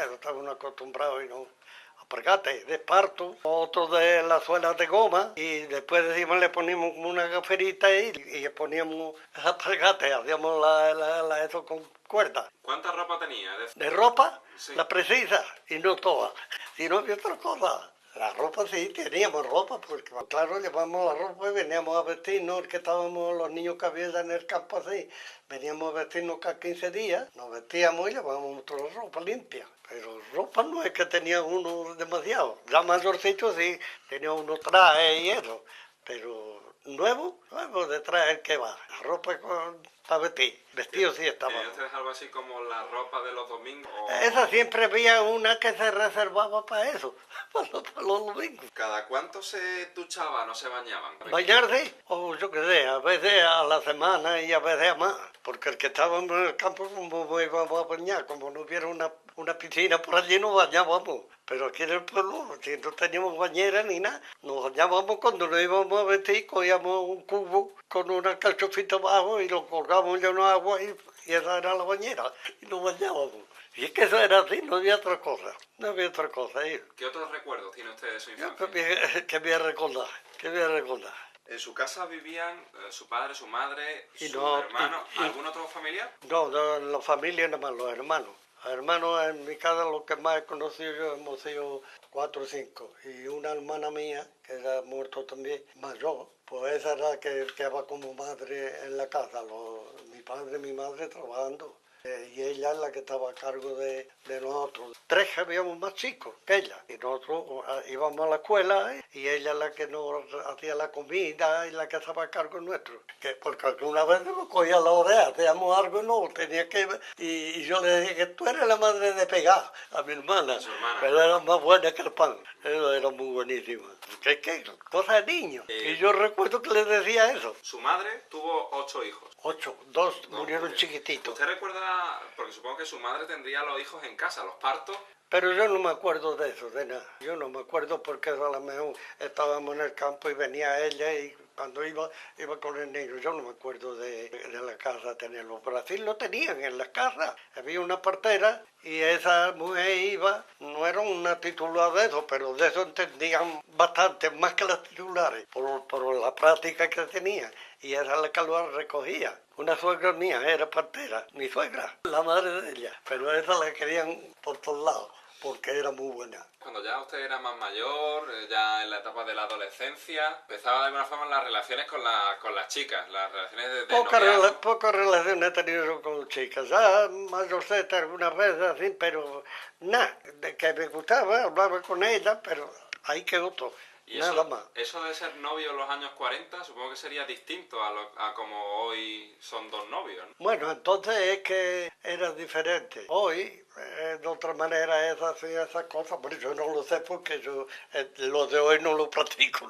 Eso estaba uno acostumbrado y no. Alpargates de esparto, otro de las suelas de goma y después encima le poníamos como una gaferita y le poníamos alpargates, hacíamos eso con cuerda. ¿Cuánta ropa tenía? De ropa, Sí. la precisa y no toda, sino había otra cosa. La ropa sí, teníamos ropa, porque claro, llevábamos la ropa y veníamos a vestirnos, que estábamos los niños que había en el campo así, veníamos a vestirnos cada 15 días, nos vestíamos y llevábamos toda la ropa limpia. Pero ropa no es que tenía uno demasiado, ya mayorcito sí, tenía unos trajes y eso, pero nuevo de traje que va, la ropa para vestir, vestido sí estaba. ¿Tenía ustedes algo así como la ropa de los domingos? Esa siempre había una que se reservaba para eso, para los domingos. ¿Cada cuánto se duchaban o se bañaban? Bañarse, o yo qué sé, a veces a la semana y a veces a más, porque el que estábamos en el campo, como íbamos a bañar, como no hubiera una piscina por allí, nos bañábamos. Pero aquí en el pueblo, si no teníamos bañera ni nada, nos bañábamos cuando nos íbamos a vestir, cogíamos un cubo con una calchofita abajo y lo colgábamos lleno de agua y esa era la bañera, y nos bañábamos. Y es que eso era así, no había otra cosa, no había otra cosa. ¿Qué otros recuerdos tiene usted de su Yo infancia? que voy a recordar, que voy a recordar. ¿En su casa vivían su padre, su madre, Y su no- hermano, y- algún otro familiar? No, la familia nada más, los hermanos. Los hermanos en mi casa, los que más he conocido yo, hemos sido 4 o 5. Y una hermana mía, que era muerto también, más yo, pues esa era la que quedaba como madre en la casa. Mi padre y mi madre trabajando. Y ella es la que estaba a cargo de nosotros. 3 que habíamos más chicos que ella. Y nosotros íbamos a la escuela y ella es la que nos hacía la comida y la que estaba a cargo nuestro. Porque alguna vez nos cogía la oreja, hacíamos algo, no, tenía que... Y yo le dije que tú eres la madre de pegar a mi hermana. A su hermana. Pero era más buena que el pan. Era muy buenísima. ¿Qué cosa de niño? Y yo recuerdo que le decía eso. Su madre tuvo 8 hijos. 8, 2 No, murieron porque- chiquititos. ¿Usted recuerda, porque supongo que su madre tendría a los hijos en casa, los partos? Pero yo no me acuerdo de eso, de nada. Yo no me acuerdo porque a lo mejor estábamos en el campo y venía ella y cuando iba con el niño. Yo no me acuerdo de la casa tenerlo. Pero así lo tenían en la casa. Había una partera y esa mujer iba, no era una titular de eso, pero de eso entendían bastante, más que las titulares, por la práctica que tenían. Y era la que lo recogía. Una suegra mía era partera, mi suegra, la madre de ella. Pero esa la querían por todos lados, porque era muy buena. Cuando ya usted era más mayor, ya en la etapa de la adolescencia, empezaba de alguna forma las relaciones con las chicas, las relaciones de noviazgo. Pocas relaciones he tenido yo con chicas. Ya mayorcita algunas veces así, pero nada, de que me gustaba, hablaba con ella, pero ahí quedó todo. Y Nada más. eso de ser novio en los años 40, supongo que sería distinto a como hoy son dos novios, ¿no? Bueno, entonces es que era diferente. Hoy de otra manera esas cosas, pero yo no lo sé porque yo lo de hoy no lo practico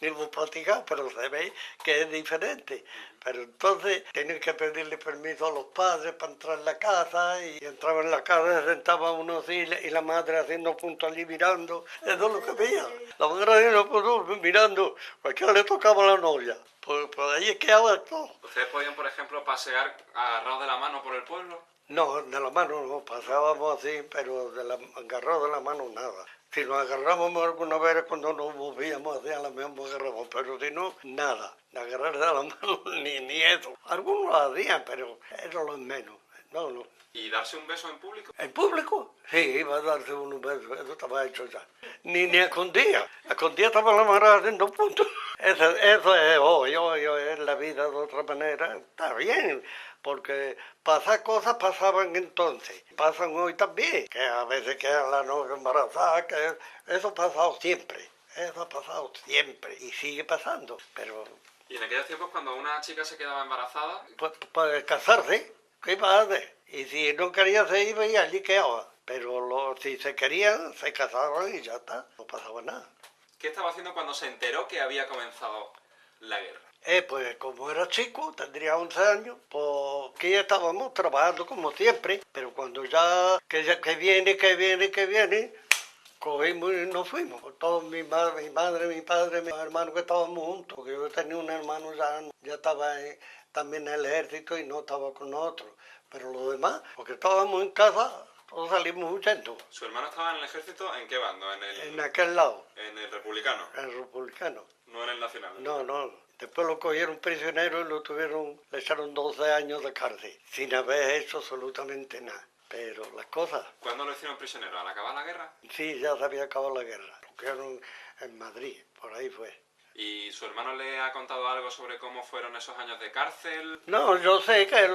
ni lo he practicado, pero se ve que es diferente. Pero entonces tienen que pedirle permiso a los padres para entrar en la casa y entraba en la casa, se sentaba uno así y la madre haciendo punto allí mirando. Eso es lo que veía. La madre haciendo punto mirando, cualquiera le tocaba la novia. Pues ahí es que hago esto. ¿Ustedes podían, por ejemplo, pasear agarrados de la mano por el pueblo? No, de la mano no, pasábamos así, pero agarrado de la mano nada. Si nos agarrábamos alguna vez cuando nos movíamos hacia la misma agarramos, pero si no, nada, de agarrar de la mano ni eso. Algunos lo hacían, pero era lo menos. No. ¿Y darse un beso en público? ¿En público? Sí, iba a darse un beso, eso estaba hecho ya. Ni escondía. Escondía estaba la mano haciendo puntos. Eso es hoy es la vida de otra manera. Está bien, porque pasar cosas pasaban entonces. Pasan hoy también, que a veces queda la novia embarazada, que eso ha pasado siempre. Eso ha pasado siempre y sigue pasando, pero... ¿Y en aquellos tiempos cuando una chica se quedaba embarazada? Pues para casarse, ¿qué iba a hacer? Y si no quería se iba y allí quedaba. Pero si se querían, se casaban y ya está, no pasaba nada. ¿Qué estaba haciendo cuando se enteró que había comenzado la guerra? Pues como era chico, tendría 11 años, pues que ya estábamos trabajando como siempre, pero cuando ya que viene, cogimos y nos fuimos. Todos mi madre, mi padre, mis hermanos que estábamos juntos, porque yo tenía un hermano ya estaba también en el ejército y no estaba con nosotros, pero los demás, porque estábamos en casa, todos salimos huyendo. ¿Su hermano estaba en el ejército? ¿En qué bando? En aquel lado. ¿En el republicano? En el republicano. No en el nacional. No. Después lo cogieron prisionero y le echaron 12 años de cárcel, sin haber hecho absolutamente nada. Pero las cosas... ¿Cuándo lo hicieron prisionero? ¿Al acabar la guerra? Sí, ya se había acabado la guerra. Lo cogieron en Madrid, por ahí fue. ¿Y su hermano le ha contado algo sobre cómo fueron esos años de cárcel? No, yo sé que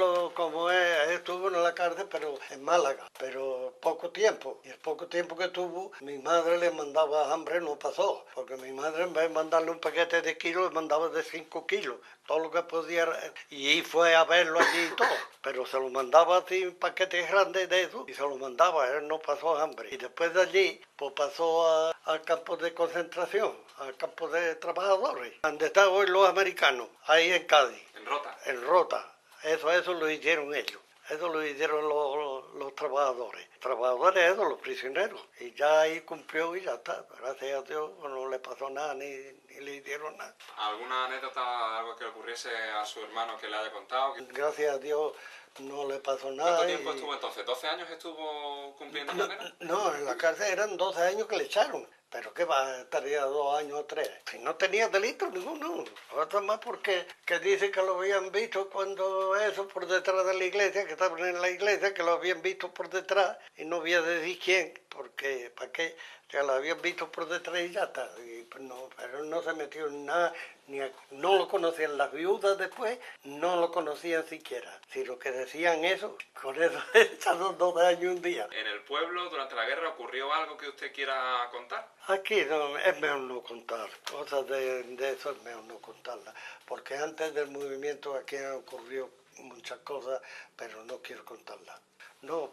estuvo en la cárcel, pero en Málaga, pero poco tiempo. Y el poco tiempo que tuvo, mi madre le mandaba hambre, no pasó. Porque mi madre en vez de mandarle un paquete de kilos, le mandaba de 5 kilos. Todo lo que podía, y fue a verlo allí y todo. Pero se lo mandaba así, un paquete grande de eso, y se lo mandaba, él no pasó hambre. Y después de allí, pues pasó al campo de concentración, al campo de trabajadores, donde están hoy los americanos, ahí en Cádiz. ¿En Rota? En Rota. Eso lo hicieron ellos. Eso lo hicieron los trabajadores. Trabajadores, eso, los prisioneros. Y ya ahí cumplió y ya está. Gracias a Dios no le pasó nada ni le hicieron nada. ¿Alguna anécdota, algo que le ocurriese a su hermano que le haya contado? Gracias a Dios no le pasó nada. ¿Cuánto tiempo estuvo entonces? ¿12 años estuvo cumpliendo condena? No, en la cárcel eran 12 años que le echaron. Pero ¿qué va? Estaría 2 años o 3. Si no tenía delito ninguno. Otra más porque que dice que lo habían visto cuando eso por detrás de la iglesia, que estaban en la iglesia, que lo habían visto por detrás y no voy a decir quién, porque ¿para qué? Ya lo habían visto por detrás y ya está. Y, pues, no, pero no se metió en nada, no lo conocían las viudas después, no lo conocían siquiera. Si lo que decían eso, con eso echaron 12 años un día. ¿En el pueblo durante la guerra ocurrió algo que usted quiera contar? Aquí no, es mejor no contar, cosas de eso es mejor no contarlas, porque antes del movimiento aquí ocurrió muchas cosas, pero no quiero contarlas. No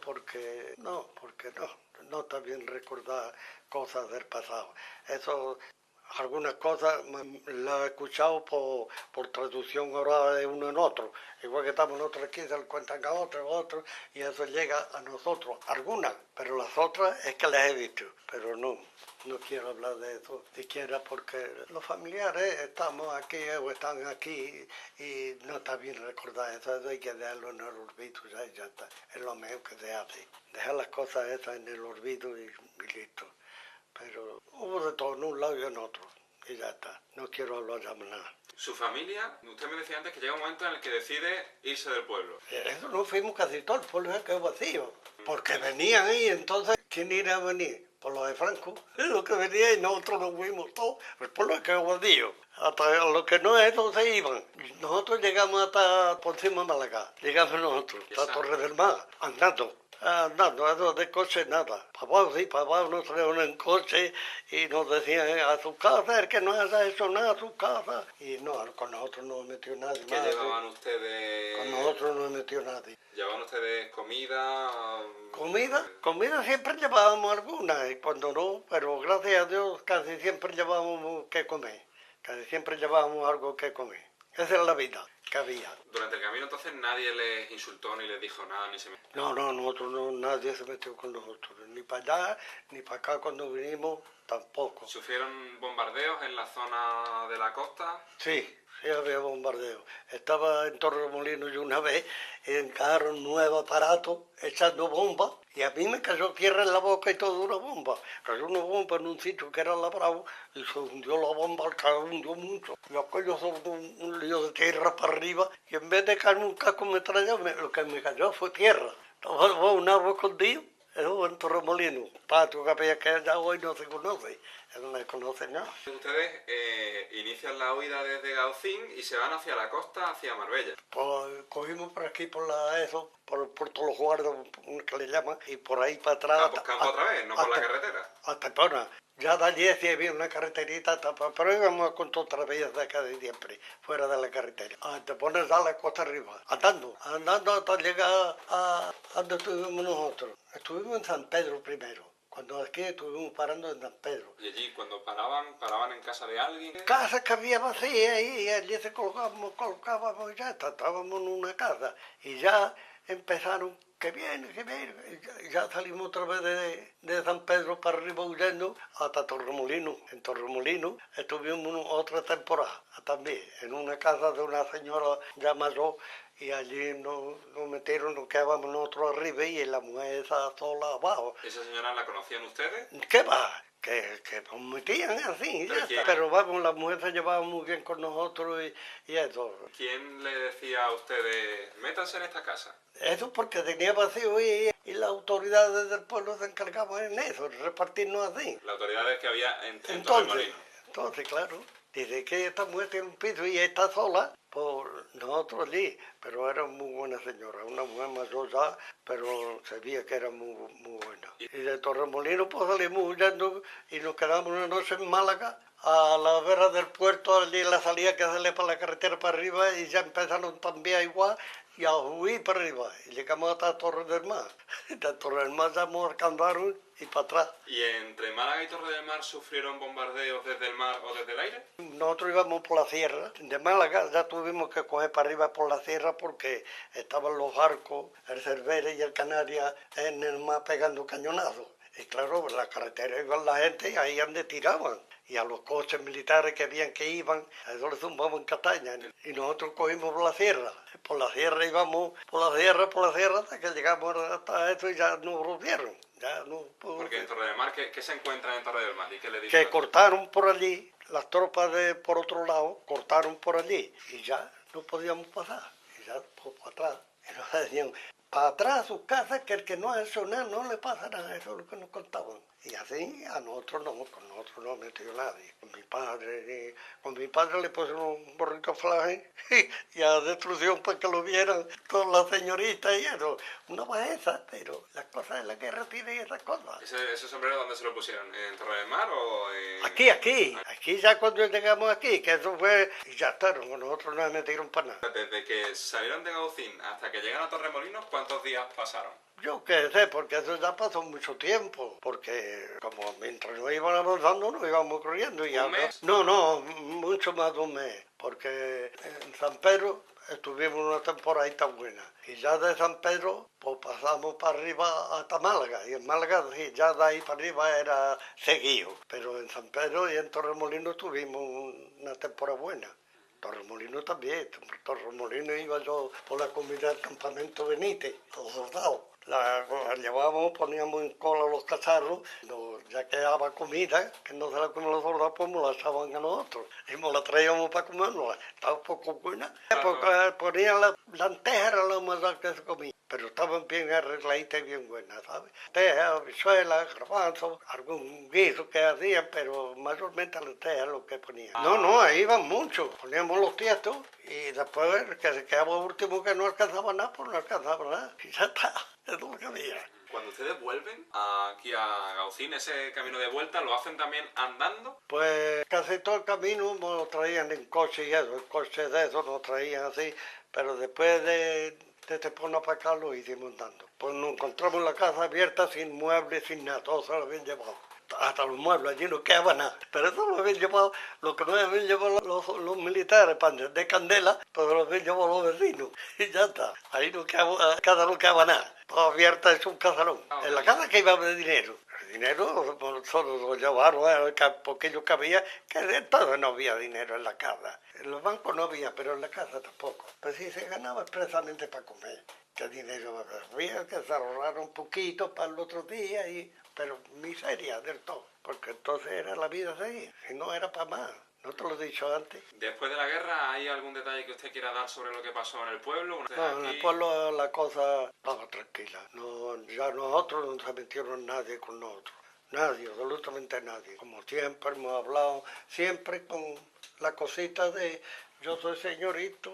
está bien recordar cosas del pasado. Eso, algunas cosas las he escuchado por traducción oral de uno en otro. Igual que estamos nosotros aquí, se lo cuentan a otro, y eso llega a nosotros. Algunas, pero las otras es que las he visto. Pero no quiero hablar de eso siquiera porque los familiares estamos aquí o están aquí y no está bien recordar eso. Eso hay que dejarlo en el olvido, ya está. Es lo mejor que se hace. Dejar las cosas esas en el olvido y listo. Pero hubo de todo en un lado y en otro, y ya está. No quiero hablar ya más nada. ¿Su familia? Usted me decía antes que llega un momento en el que decide irse del pueblo. Eso no fuimos casi todo, el pueblo se quedó vacío. Porque venían ahí, entonces, ¿quién iría a venir? Por lo de Franco. Es lo que venía y nosotros nos fuimos todos. El pueblo se quedó vacío. Hasta los que no esos se iban. Nosotros llegamos hasta por encima de Málaga. Llegamos nosotros, hasta Torre del Mar, andando. Andando, eso de coche nada. Papá sí, papá nos traían en coche y nos decían a su casa, el que no haya hecho nada a su casa. Y no, con nosotros no metió nadie ¿Qué más. llevaban ustedes? Con nosotros no metió nadie. ¿Llevaban ustedes comida? Comida siempre llevábamos alguna y cuando no, pero gracias a Dios casi siempre llevábamos que comer. Casi siempre llevábamos algo que comer. Esa es la vida que había. Durante el camino entonces nadie les insultó ni les dijo nada ni se metió. No, nosotros no, nadie se metió con nosotros, ni para allá, ni para acá cuando vinimos, tampoco. ¿Sufrieron bombardeos en la zona de la costa? Sí, había bombardeo. Estaba en Torremolinos yo una vez, encargaron un nuevo aparato echando bombas, y a mí me cayó tierra en la boca y todo una bomba. Cayó una bomba en un sitio que era labrado, y se hundió la bomba, se hundió mucho. Y aquello se un lío de tierra para arriba, y en vez de caerme un casco metralla, lo que me cayó fue tierra. Estaba un árbol escondido, eso en Torremolinos, patio que había que allá hoy no se conoce. Él no conoce nada. Ustedes inician la huida desde Gaucín y se van hacia la costa, hacia Marbella. Pues cogimos por aquí, por Puerto Los Guardos, que le llaman, y por ahí para atrás. Campo otra vez, no por la carretera. Hasta Pona. Ya de allí sí había una carreterita, pero íbamos con todas otra vez de acá de siempre, fuera de la carretera. Te pones a la costa arriba, andando hasta llegar a donde estuvimos nosotros. Estuvimos en San Pedro primero. Cuando aquí estuvimos parando en San Pedro. Y allí cuando paraban en casa de alguien. Casa que había vacía y allí se colocábamos ya, estábamos en una casa. Y ya empezaron, que viene, y ya salimos otra vez de San Pedro para arriba huyendo hasta Torremolinos. En Torremolinos estuvimos otra temporada también, en una casa de una señora ya mayor. Y allí nos metieron, nos quedábamos nosotros arriba y la mujer esa sola abajo. ¿Esa señora la conocían ustedes? ¿Qué va? Que nos metían así, ya está. Pero vamos, la mujer se llevaba muy bien con nosotros y eso. ¿Quién le decía a ustedes, métanse en esta casa? Eso porque tenía vacío y las autoridades del pueblo se encargaban en eso, de repartirnos así. Las autoridades que había en Torremolinos. Entonces, claro, dice que esta mujer tiene un piso y está sola, por nosotros allí, pero era muy buena señora, una mujer mayor ya, pero se veía que era muy buena. Y de Torremolinos pues salimos huyendo y nos quedamos una noche en Málaga, a la vera del puerto, allí la salida que sale para la carretera para arriba y ya empezaron también igual y a huir para arriba. Y llegamos hasta Torre del Mar. De Torre del Mar ya nos alcanzaron y para atrás. ¿Y entre Málaga y Torre del Mar sufrieron bombardeos desde el mar o desde el aire? Nosotros íbamos por la sierra. De Málaga ya tuvimos que coger para arriba por la sierra porque estaban los barcos, el Cervera y el Canaria en el mar pegando cañonazos. Y claro, la carretera iba la gente y ahí donde tiraban. Y a los coches militares que habían que iban, a eso le zumbaban castaña. Y nosotros cogimos por la sierra. Por la sierra íbamos, por la sierra, hasta que llegamos hasta esto y ya nos rompieron. Ya no pudo. Porque en Torre del Mar, ¿qué se encuentra en Torre del Mar? ¿Y qué le que cortaron por allí, las tropas de por otro lado, cortaron por allí. Y ya no podíamos pasar. Y ya por atrás. Y nos decían, para atrás a sus casas, que el que no ha hecho nada, no le pasa nada. Eso es lo que nos contaban. Y así a nosotros no, con nosotros no metió nadie. Con mi padre le pusieron un borrito flaje y a destrucción para que lo vieran todas las señoritas y eso. Una bajeza, pero las cosas de la guerra tienen esas cosas. ¿Ese sombrero dónde se lo pusieron? ¿En Torre del Mar o en...? Aquí. Aquí ya cuando llegamos aquí, que eso fue... Y ya está, con nosotros no me metieron para nada. Desde que salieron de Gaucín hasta que llegan a Torremolinos, ¿cuántos días pasaron? Yo qué sé, porque eso ya pasó mucho tiempo, porque como mientras nos iban avanzando nos íbamos corriendo. Y ¿Un mes? No, mucho más de un mes, porque en San Pedro estuvimos una temporadita buena. Y ya de San Pedro pues pasamos para arriba hasta Málaga, y en Málaga sí, ya de ahí para arriba era seguido. Pero en San Pedro y en Torremolinos tuvimos una temporada buena. Torremolinos también, Torremolinos iba yo por la comida del campamento Benítez, los soldados. La llevábamos, poníamos en cola los cacharros, ya quedaba comida, que no se la comían los soldados, pues nos la echaban a nosotros. Y nos la traíamos para comernos, estaba un poco buena. Porque ponían la lenteja, era lo más que se comía. pero estaban bien arregladitas y bien buenas, ¿sabes? Tejas, habichuelas, garbanzos, algún guiso que hacían, pero mayormente las tejas lo que ponían. No, ahí iban mucho, poníamos los tiestos y después que se quedaba último que no alcanzaba nada, pues no alcanzaba nada, y ya está, es lo que había. Cuando ustedes vuelven aquí a Gaucín, ese camino de vuelta, ¿lo hacen también andando? Pues casi todo el camino me lo traían en coche y eso, en coche de eso lo traían así, pero después de Tepona para acá lo hicimos andando. Pues nos encontramos la casa abierta sin muebles, sin nada, todo se lo habían llevado. Hasta los muebles, allí no quedaba nada. Pero eso lo habían llevado, lo que no habían llevado los militares para encender candela, pues lo habían llevado los vecinos. Y ya está, ahí no quedaba, casa no quedaba nada. Todo abierta es un casalón. En la casa que iba de dinero. El dinero solo lo llevaron, poquillo que había, que de todo no había dinero en la casa. En los bancos no había, pero en la casa tampoco. Pues sí se ganaba expresamente para comer. Que dinero había que se ahorrar un poquito para el otro día, pero miseria del todo. Porque entonces era la vida así, si no era para más. No te lo he dicho antes. Después de la guerra, ¿hay algún detalle que usted quiera dar sobre lo que pasó en el pueblo? No, en el pueblo la cosa estaba tranquila. No, ya nosotros no se metieron nadie con nosotros. Nadie, absolutamente nadie. Como siempre hemos hablado, siempre con la cosita de yo soy señorito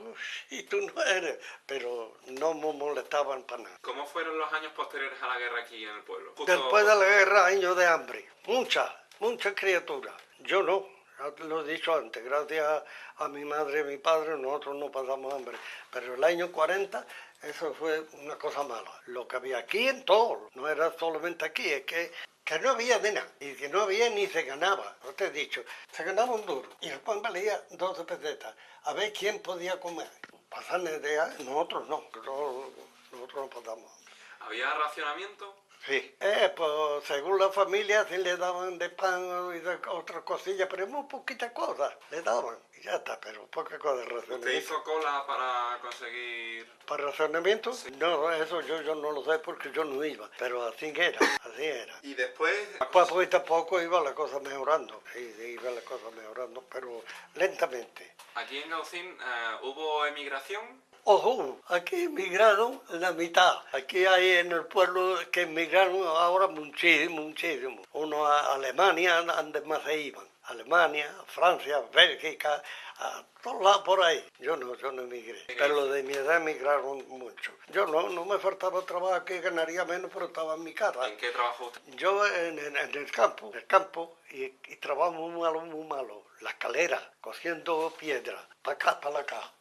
y tú no eres, pero no me molestaban para nada. ¿Cómo fueron los años posteriores a la guerra aquí en el pueblo? Después de la guerra, años de hambre. Muchas criaturas. Yo no. Ya lo he dicho antes, gracias a mi madre y mi padre nosotros no pasamos hambre. Pero el año 40, eso fue una cosa mala. Lo que había aquí en todo, no era solamente aquí, es que no había de nada, y que no había ni se ganaba. No te he dicho, se ganaba un duro, y el pan valía 12 pesetas. A ver quién podía comer. Pasar de ahí, nosotros no, nosotros no pasamos hambre. ¿Había racionamiento? Sí, pues según la familia sí le daban de pan y de otras cosillas, pero muy poquitas cosas le daban y ya está, pero poca cosa de racionamiento. ¿Usted hizo cola para conseguir...? ¿Para racionamiento? Sí. No, eso yo no lo sé porque yo no iba, pero así era, así era. ¿Y después? Pues poquito a poco iba la cosa mejorando, sí, iba la cosa mejorando, pero lentamente. ¿Aquí en Gaucín hubo emigración? Ojo, aquí emigraron la mitad. Aquí hay en el pueblo que emigraron ahora muchísimo. Uno a Alemania, donde más se iban. Alemania, Francia, Bélgica, a todos lados por ahí. Yo no emigré. Pero los de mi edad emigraron mucho. Yo no me faltaba trabajo, que ganaría menos, pero estaba en mi casa. ¿En qué trabajó usted? Yo en el campo, y trabajo muy malo. La escalera, cosiendo piedra, para acá, para acá.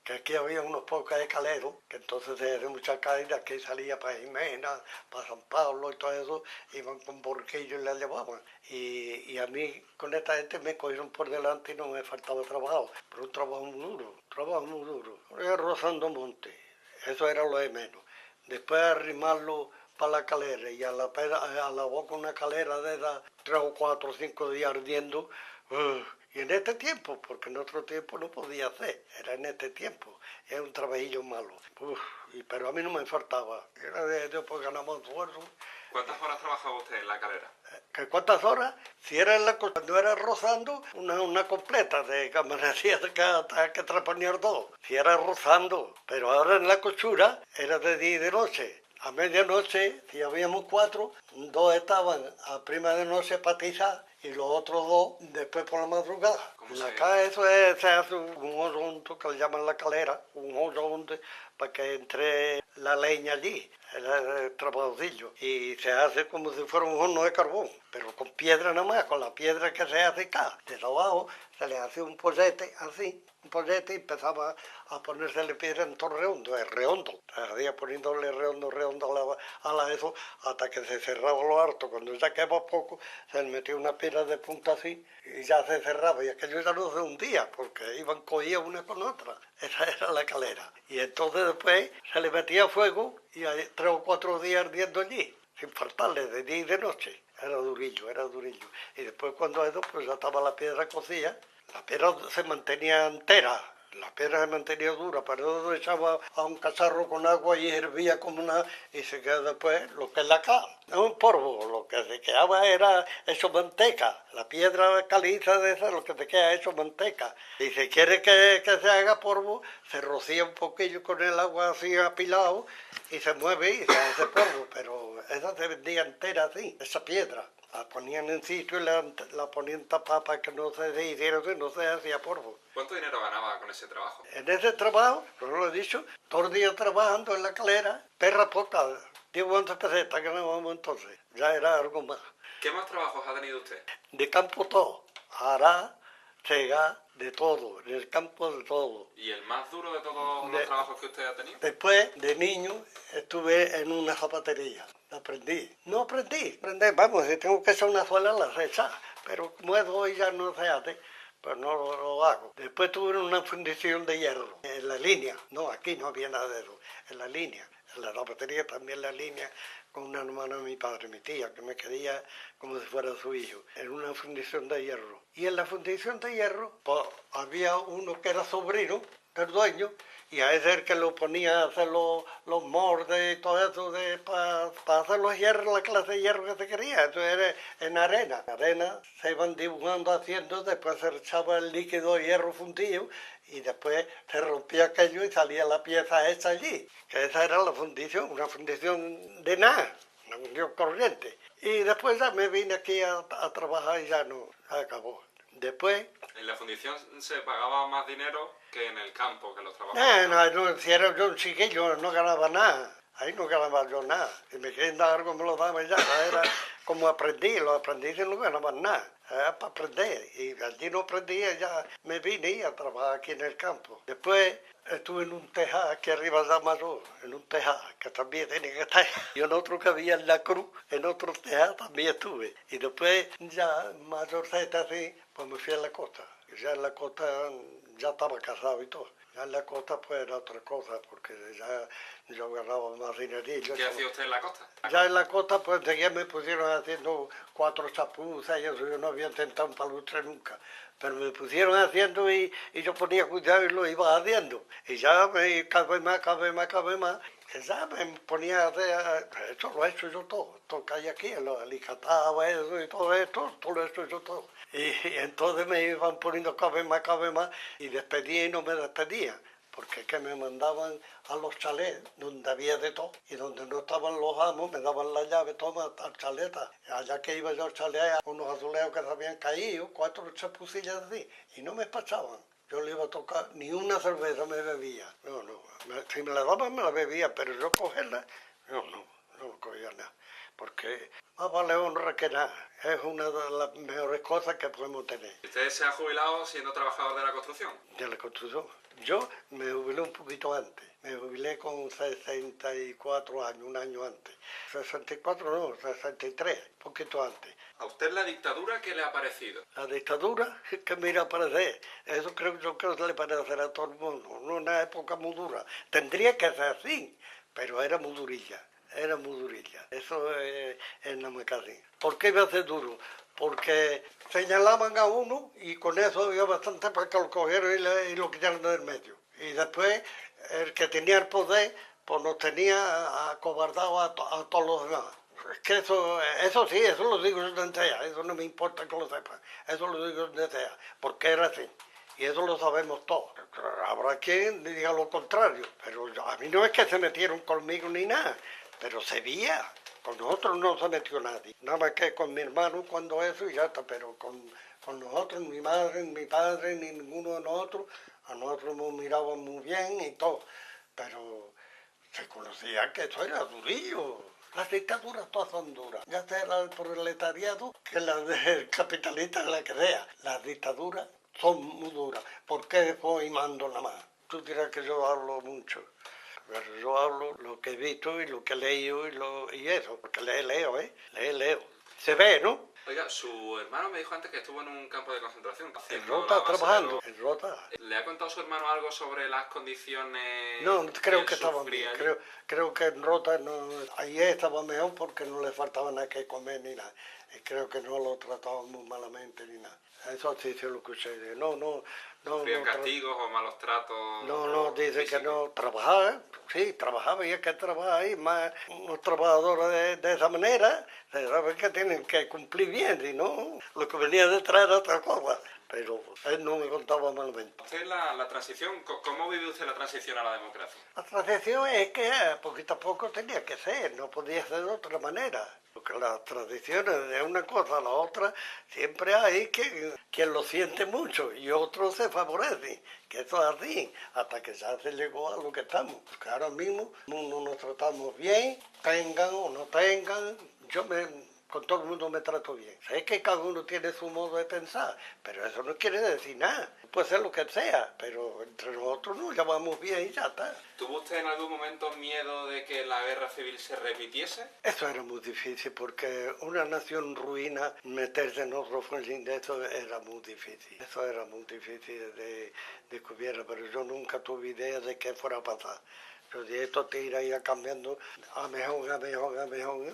Que aquí había unos pocos escaleros, que entonces de mucha caída, aquí salía para Jimena, para San Pablo y todo eso, iban con borquillos y la llevaban. Y a mí con esta gente me cogieron por delante y no me faltaba trabajo, pero un trabajo muy duro. Rozando monte, eso era lo de menos. Después arrimarlo para la calera y a la boca una calera de esas 3 o 4 o 5 días ardiendo. Y en este tiempo, porque en otro tiempo no podía hacer, era en este tiempo, era un trabajillo malo. Pero a mí no me faltaba, era después ganamos esfuerzo. ¿Cuántas horas trabajaba usted en la calera? ¿Cuántas horas? Si era cuando era rozando, una completa, de que amanecía que traponear dos. Si era rozando, pero ahora en la costura era de día y de noche. A medianoche, si habíamos 4, 2 estaban a prima de noche para atizar y los otros 2 después por la madrugada. Acá eso se hace un hoyo junto que le llaman la calera, un hoyo junto para que entre la leña allí, el trabajillo. Y se hace como si fuera un horno de carbón, pero con piedra nada más, con la piedra que se hace acá. Desde abajo se le hace un pollete así, y empezaba a ponérsele piedra en todo redondo, es redondo. Estaría poniéndole redondo a la eso hasta que se cerraba lo harto. Cuando ya quedaba poco, se le metía una piedra de punta así y ya se cerraba. Y aquello ya no se hundía porque iban cogían una con otra. Esa era la calera. Y entonces después se le metía fuego y hay 3 o 4 días ardiendo allí, sin faltarle de día y de noche. Era durillo. Y después cuando eso, pues ya estaba la piedra cocida. La piedra se mantenía entera, La piedra se mantenía dura, pero lo echaba a un cacharro con agua y hervía como una... y se queda después lo que es la cal. No un polvo, lo que se quedaba era hecho manteca. La piedra caliza de esa, lo que te queda hecho manteca. Y si quiere que se haga polvo, se rocía un poquillo con el agua así apilado y se mueve y se hace polvo. Pero esa se vendía entera así, esa piedra. La ponían en sitio y la ponían tapada para que no se hiciera, no se hacía polvo. ¿Cuánto dinero ganaba con ese trabajo? En ese trabajo, como lo he dicho, todo el día trabajando en la calera, perra poca, 10 o 11 pesetas ganábamos entonces, ya era algo más. ¿Qué más trabajos ha tenido usted? De campo todo, ará, segar, de todo, en el campo de todo. ¿Y el más duro de todos los trabajos que usted ha tenido? Después, de niño, estuve en una zapatería. Aprendí. No aprendí. Vamos, si tengo que hacer una suela, la sé echar. Pero como eso hoy ya no se hace, pues no lo hago. Después tuve una fundición de hierro en la línea. No, aquí no había nada de eso. En la línea. En la zapatería también la línea, con una hermana de mi padre, mi tía, que me quería como si fuera su hijo. En una fundición de hierro. Y en la fundición de hierro, pues, había uno que era sobrino del dueño, y a ese el que lo ponía a hacer los moldes y todo eso para hacer los hierros, la clase de hierro que se quería. Eso era en arena. En arena se iban dibujando, haciendo, después se echaba el líquido de hierro fundido y después se rompía aquello y salía la pieza hecha allí. Que esa era la fundición, una fundición de nada, una fundición corriente. Y después ya me vine aquí a trabajar y ya no, se acabó. Después... ¿En la fundición se pagaba más dinero que en el campo, que los trabajos? No, si era yo un chiquillo, no ganaba nada. Ahí no ganaba yo nada. Si me querían dar algo, me lo daban ya. Era como aprendí, los aprendices no ganaban nada. Era para aprender. Y allí no aprendía, ya me vine a trabajar aquí en el campo. Después estuve en un tejado aquí arriba de Mayor, en un tejado que también tenía que estar. Y en otro que había en la Cruz, en otro tejado también estuve. Y después ya mayorcita así, pues me fui a la costa. Y ya en la costa ya estaba casado y todo. Ya en la costa pues era otra cosa, porque ya yo ganaba más dinerillo. ¿Qué hacía usted en la costa? Ya en la costa pues enseguida me pusieron haciendo 4 chapuzas y eso, yo no había intentado un palustre nunca. Pero me pusieron haciendo y yo ponía cuidado y lo iba haciendo. Y ya cada vez más, cada vez más, cada vez más. Y ya me ponía a hacer, esto lo he hecho yo todo, todo que hay aquí, lo alicataba eso y todo esto, todo lo he hecho yo todo. Y entonces me iban poniendo cada vez más, y despedía y no me despedía. Porque que me mandaban a los chalés donde había de todo y donde no estaban los amos me daban la llave, toma, chaleta. Allá que iba yo al chalet a unos azulejos que se habían caído, 4 chapucillas así, y no me despachaban. Yo le iba a tocar, ni una cerveza me bebía. No, si me la daban me la bebía, pero yo cogerla, no cogía nada. Porque más vale honra que nada. Es una de las mejores cosas que podemos tener. ¿Usted se ha jubilado siendo trabajador de la construcción? De la construcción. Yo me jubilé un poquito antes. Me jubilé con 64 años, un año antes. 64 no, 63, un poquito antes. ¿A usted la dictadura qué le ha parecido? La dictadura, que me irá a parecer. Eso yo creo que le parecerá a todo el mundo. No es una época muy dura. Tendría que ser así, pero era muy durilla. Era muy durilla. Eso es la mercancía. ¿Por qué iba a ser duro? Porque señalaban a uno y con eso había bastante para que lo cogieran y lo quitaran del medio. Y después el que tenía el poder pues nos tenía acobardado a todos los demás. Es que eso sí, eso lo digo donde sea, eso no me importa que lo sepan, eso lo digo donde sea, porque era así. Y eso lo sabemos todos. Habrá quien diga lo contrario, pero a mí no es que se metieron conmigo ni nada, pero se veía. Con nosotros no se metió nadie. Nada más que con mi hermano cuando eso y ya está, pero con nosotros, mi madre, mi padre, ni ninguno de nosotros, a nosotros nos miraban muy bien y todo. Pero se conocía que eso era durillo. Las dictaduras todas son duras, ya sea la del proletariado que la del capitalista, la que sea. Las dictaduras son muy duras. ¿Por qué voy mando nada más? Tú dirás que yo hablo mucho. Pero yo hablo lo que he visto y lo que he leído y eso, porque leo. Se ve, ¿no? Oiga, su hermano me dijo antes que estuvo en un campo de concentración. En Rota trabajando, en Rota. ¿Le ha contado su hermano algo sobre las condiciones? No, creo que estaba bien. Creo que en Rota no, ahí estaba mejor porque no le faltaba nada que comer ni nada. y creo que no lo tratábamos malamente ni nada. Eso sí se lo escuché. No, ¿Sufrían castigos o malos tratos? no, dice que físicos? no trabajaba, sí, trabajaba y es que trabaja ahí, más unos trabajadores de esa manera, se saben que tienen que cumplir bien, si no, lo que venía detrás era otra cosa, pero él no me contaba malamente. ¿Usted la transición, cómo vive usted la transición a la democracia? La tradición es que poquito a poco tenía que ser, no podía ser de otra manera. Porque las tradiciones de una cosa a la otra, siempre hay quien lo siente mucho y otros se favorecen, que eso es así, hasta que ya se llegó a lo que estamos. Porque ahora mismo no nos tratamos bien, tengan o no tengan, con todo el mundo me trato bien. Sé que cada uno tiene su modo de pensar, pero eso no quiere decir nada. Puede ser lo que sea, pero entre nosotros nos llevamos bien y ya está. ¿Tuvo usted en algún momento miedo de que la guerra civil se repitiese? Eso era muy difícil porque una nación ruina, meterse en otro fungín de eso era muy difícil. Eso era muy difícil de que hubiera, pero yo nunca tuve idea de qué fuera a pasar. Yo dije, esto te irá cambiando a mejor,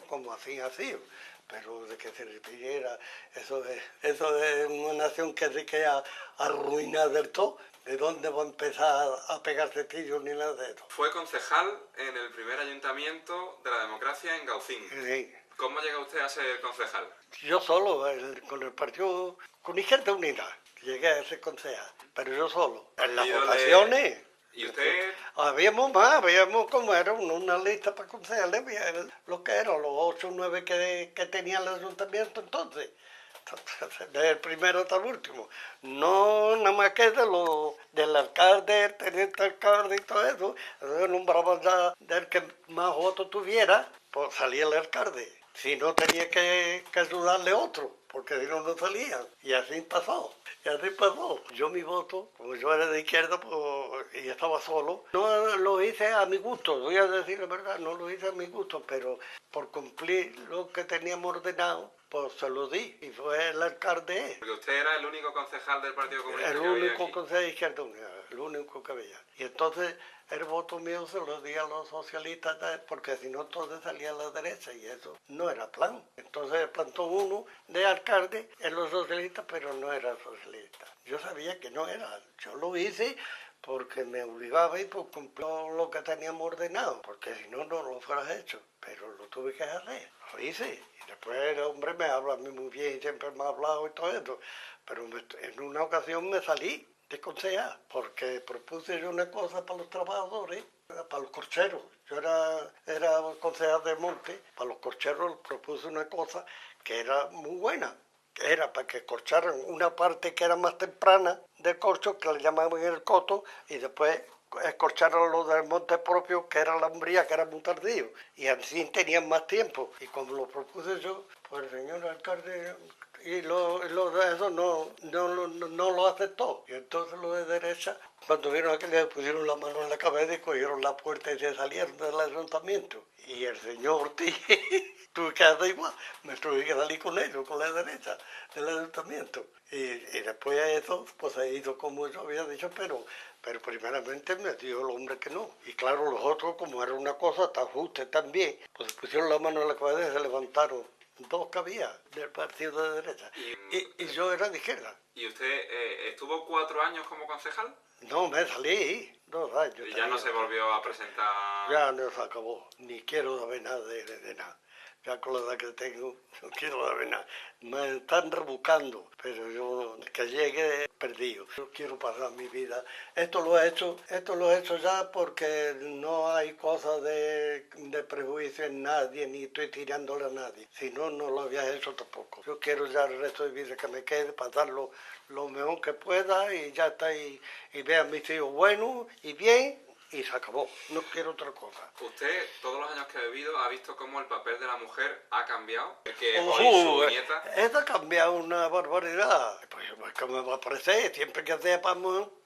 como así ha sido. Pero de que se repitiera, eso es una nación que se queda arruinada del todo. ¿De dónde va a empezar a pegarse tiros ni nada de eso? Fue concejal en el primer ayuntamiento de la democracia en Gaucín. Sí. ¿Cómo llega usted a ser concejal? Yo solo, con el partido, con Izquierda Unida, llegué a ser concejal, pero yo solo. En las votaciones. ¿Y usted? Habíamos como era una lista para concejales, había lo que eran los 8 o 9 que tenía el ayuntamiento entonces. Desde el primero hasta el último. No nada más que del alcalde, el teniente alcalde y todo eso. Entonces nombraban ya del que más votos tuviera, pues salía el alcalde. Si no tenía que ayudarle otro, porque si no, no salían. Y así pasó. Y así pasó. Yo mi voto, como yo era de izquierda pues, y estaba solo, no lo hice a mi gusto, voy a decir la verdad, no lo hice a mi gusto, pero por cumplir lo que teníamos ordenado, pues se lo di y fue el alcalde. Porque usted era el único concejal del Partido Comunista El que había único aquí. concejal de Izquierda Unida, el único que había. Y entonces el voto mío se lo di a los socialistas porque si no todos salían a la derecha y eso no era plan. Entonces plantó uno de alcalde en los socialistas, pero no era socialista. Yo sabía que no era, yo lo hice porque me obligaba y por cumplir lo que teníamos ordenado, porque si no, no lo fueras hecho, pero lo tuve que hacer, lo hice. Y después el hombre me habla a mí muy bien, siempre me ha hablado y todo eso, pero en una ocasión me salí de concejal, porque propuse yo una cosa para los trabajadores, para los corcheros. Yo era concejal de monte, para los corcheros propuse una cosa que era muy buena. Era para que corcharan una parte que era más temprana del corcho, que le llamaban el coto, y después escorcharon lo del monte propio, que era la umbría, que era muy tardío, y así tenían más tiempo. Y como lo propuse yo, pues el señor alcalde y lo de eso no lo aceptó. Y entonces los de derecha, cuando vieron que le pusieron la mano en la cabeza y cogieron la puerta y se salieron del ayuntamiento. Y el señor Ortiz tuve que hacer igual, me tuve que salir con ellos, con la derecha del ayuntamiento. Y después de eso, pues se hizo como yo había dicho, pero primeramente me dijo el hombre que no. Y claro, los otros, como era una cosa tan justa también, pues pusieron la mano en la cabeza y se levantaron. Dos que había del partido de derecha. Y yo era de izquierda. ¿Y usted estuvo 4 años como concejal? No, me salí 2 años. Y ya no se volvió a presentar. Ya no se acabó. Ni quiero saber nada de nada. Ya con la edad que tengo, no quiero saber nada. Me están rebuscando, pero yo que llegue perdido. Yo quiero pasar mi vida. Esto lo he hecho ya porque no hay cosa de prejuicio en nadie, ni estoy tirándole a nadie. Si no, no lo había hecho tampoco. Yo quiero ya el resto de vida que me quede, pasarlo lo mejor que pueda y ya está. Y vean mis hijos buenos y bien. Y se acabó, no quiero otra cosa. ¿Usted, todos los años que ha vivido, ha visto cómo el papel de la mujer ha cambiado? Que hoy su nieta... Eso ha cambiado una barbaridad. Pues que me va a parecer, siempre que sea para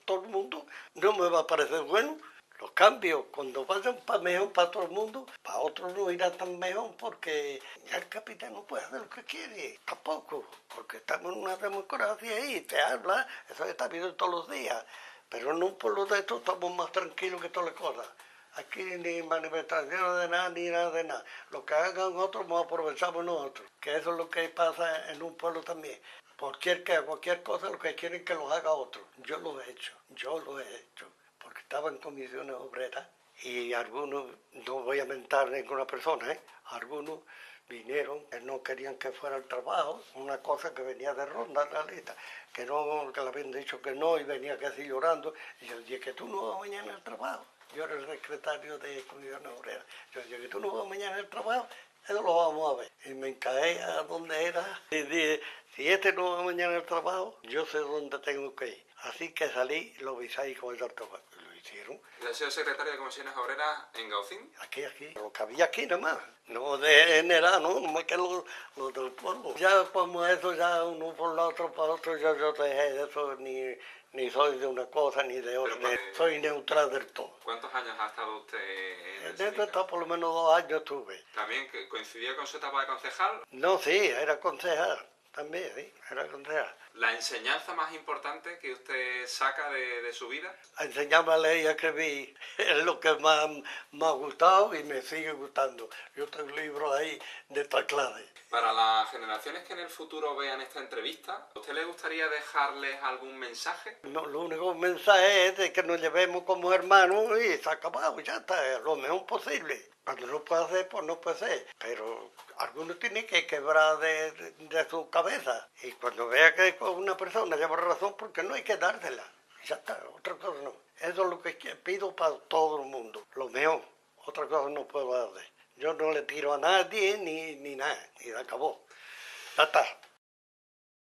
todo el mundo, no me va a parecer bueno. Los cambios, cuando vayan para mejor para todo el mundo, para otros no irá tan mejor porque ya el capitán no puede hacer lo que quiere, tampoco, porque estamos en una democracia y te habla, eso está viendo todos los días. Pero no por lo de esto estamos más tranquilos que todas las cosas. Aquí ni manifestaciones de nada, ni nada de nada. Lo que hagan otros, nos aprovechamos nosotros. Que eso es lo que pasa en un pueblo también. Cualquier cosa, lo que quieren que lo haga otro. Yo lo he hecho, porque estaba en comisiones obreras y algunos, no voy a mentar ninguna persona, algunos vinieron que no querían que fuera al trabajo, una cosa que venía de ronda la lista, que le habían dicho que no y venía casi llorando. Y yo dije que tú no vas mañana al trabajo. Yo era el secretario de comisiones obreras. Yo dije que tú no vas mañana al trabajo. Eso lo vamos a ver. Y me encaé a donde era y dije, si este no va mañana al trabajo, yo sé dónde tengo que ir. Así que salí, lo visé ahí con el doctor. Lo hicieron. ¿Y ha sido secretario de Comisiones Obreras en Gaucín? Aquí. Lo que había aquí nada más. No de general, no más que lo del pueblo. Ya como eso, ya uno por la otro, para otro, yo dejé eso, ni soy de una cosa ni de otra. Soy neutral del todo. ¿Cuántos años ha estado usted en el Dentro está por lo menos 2 años estuve. ¿También coincidía con su etapa de concejal? No, sí, era concejal. También, sí, era concejal. ¿La enseñanza más importante que usted saca de su vida? A enseñarme a leer y a escribir es lo que más me ha gustado y me sigue gustando. Yo tengo libros ahí de esta clase. Para las generaciones que en el futuro vean esta entrevista, ¿a usted le gustaría dejarles algún mensaje? No, lo único mensaje es de que nos llevemos como hermanos y se ha acabado, ya está, lo mejor posible. Cuando no puede hacer, pues no puede ser. Pero algunos tienen que quebrar de su cabeza. Y cuando vea que una persona lleva razón, porque no hay que dársela. Ya está, otra cosa no. Eso es lo que pido para todo el mundo. Lo mejor, otra cosa no puedo hacer. Yo no le tiro a nadie ni nada. Y se acabó. Ya está.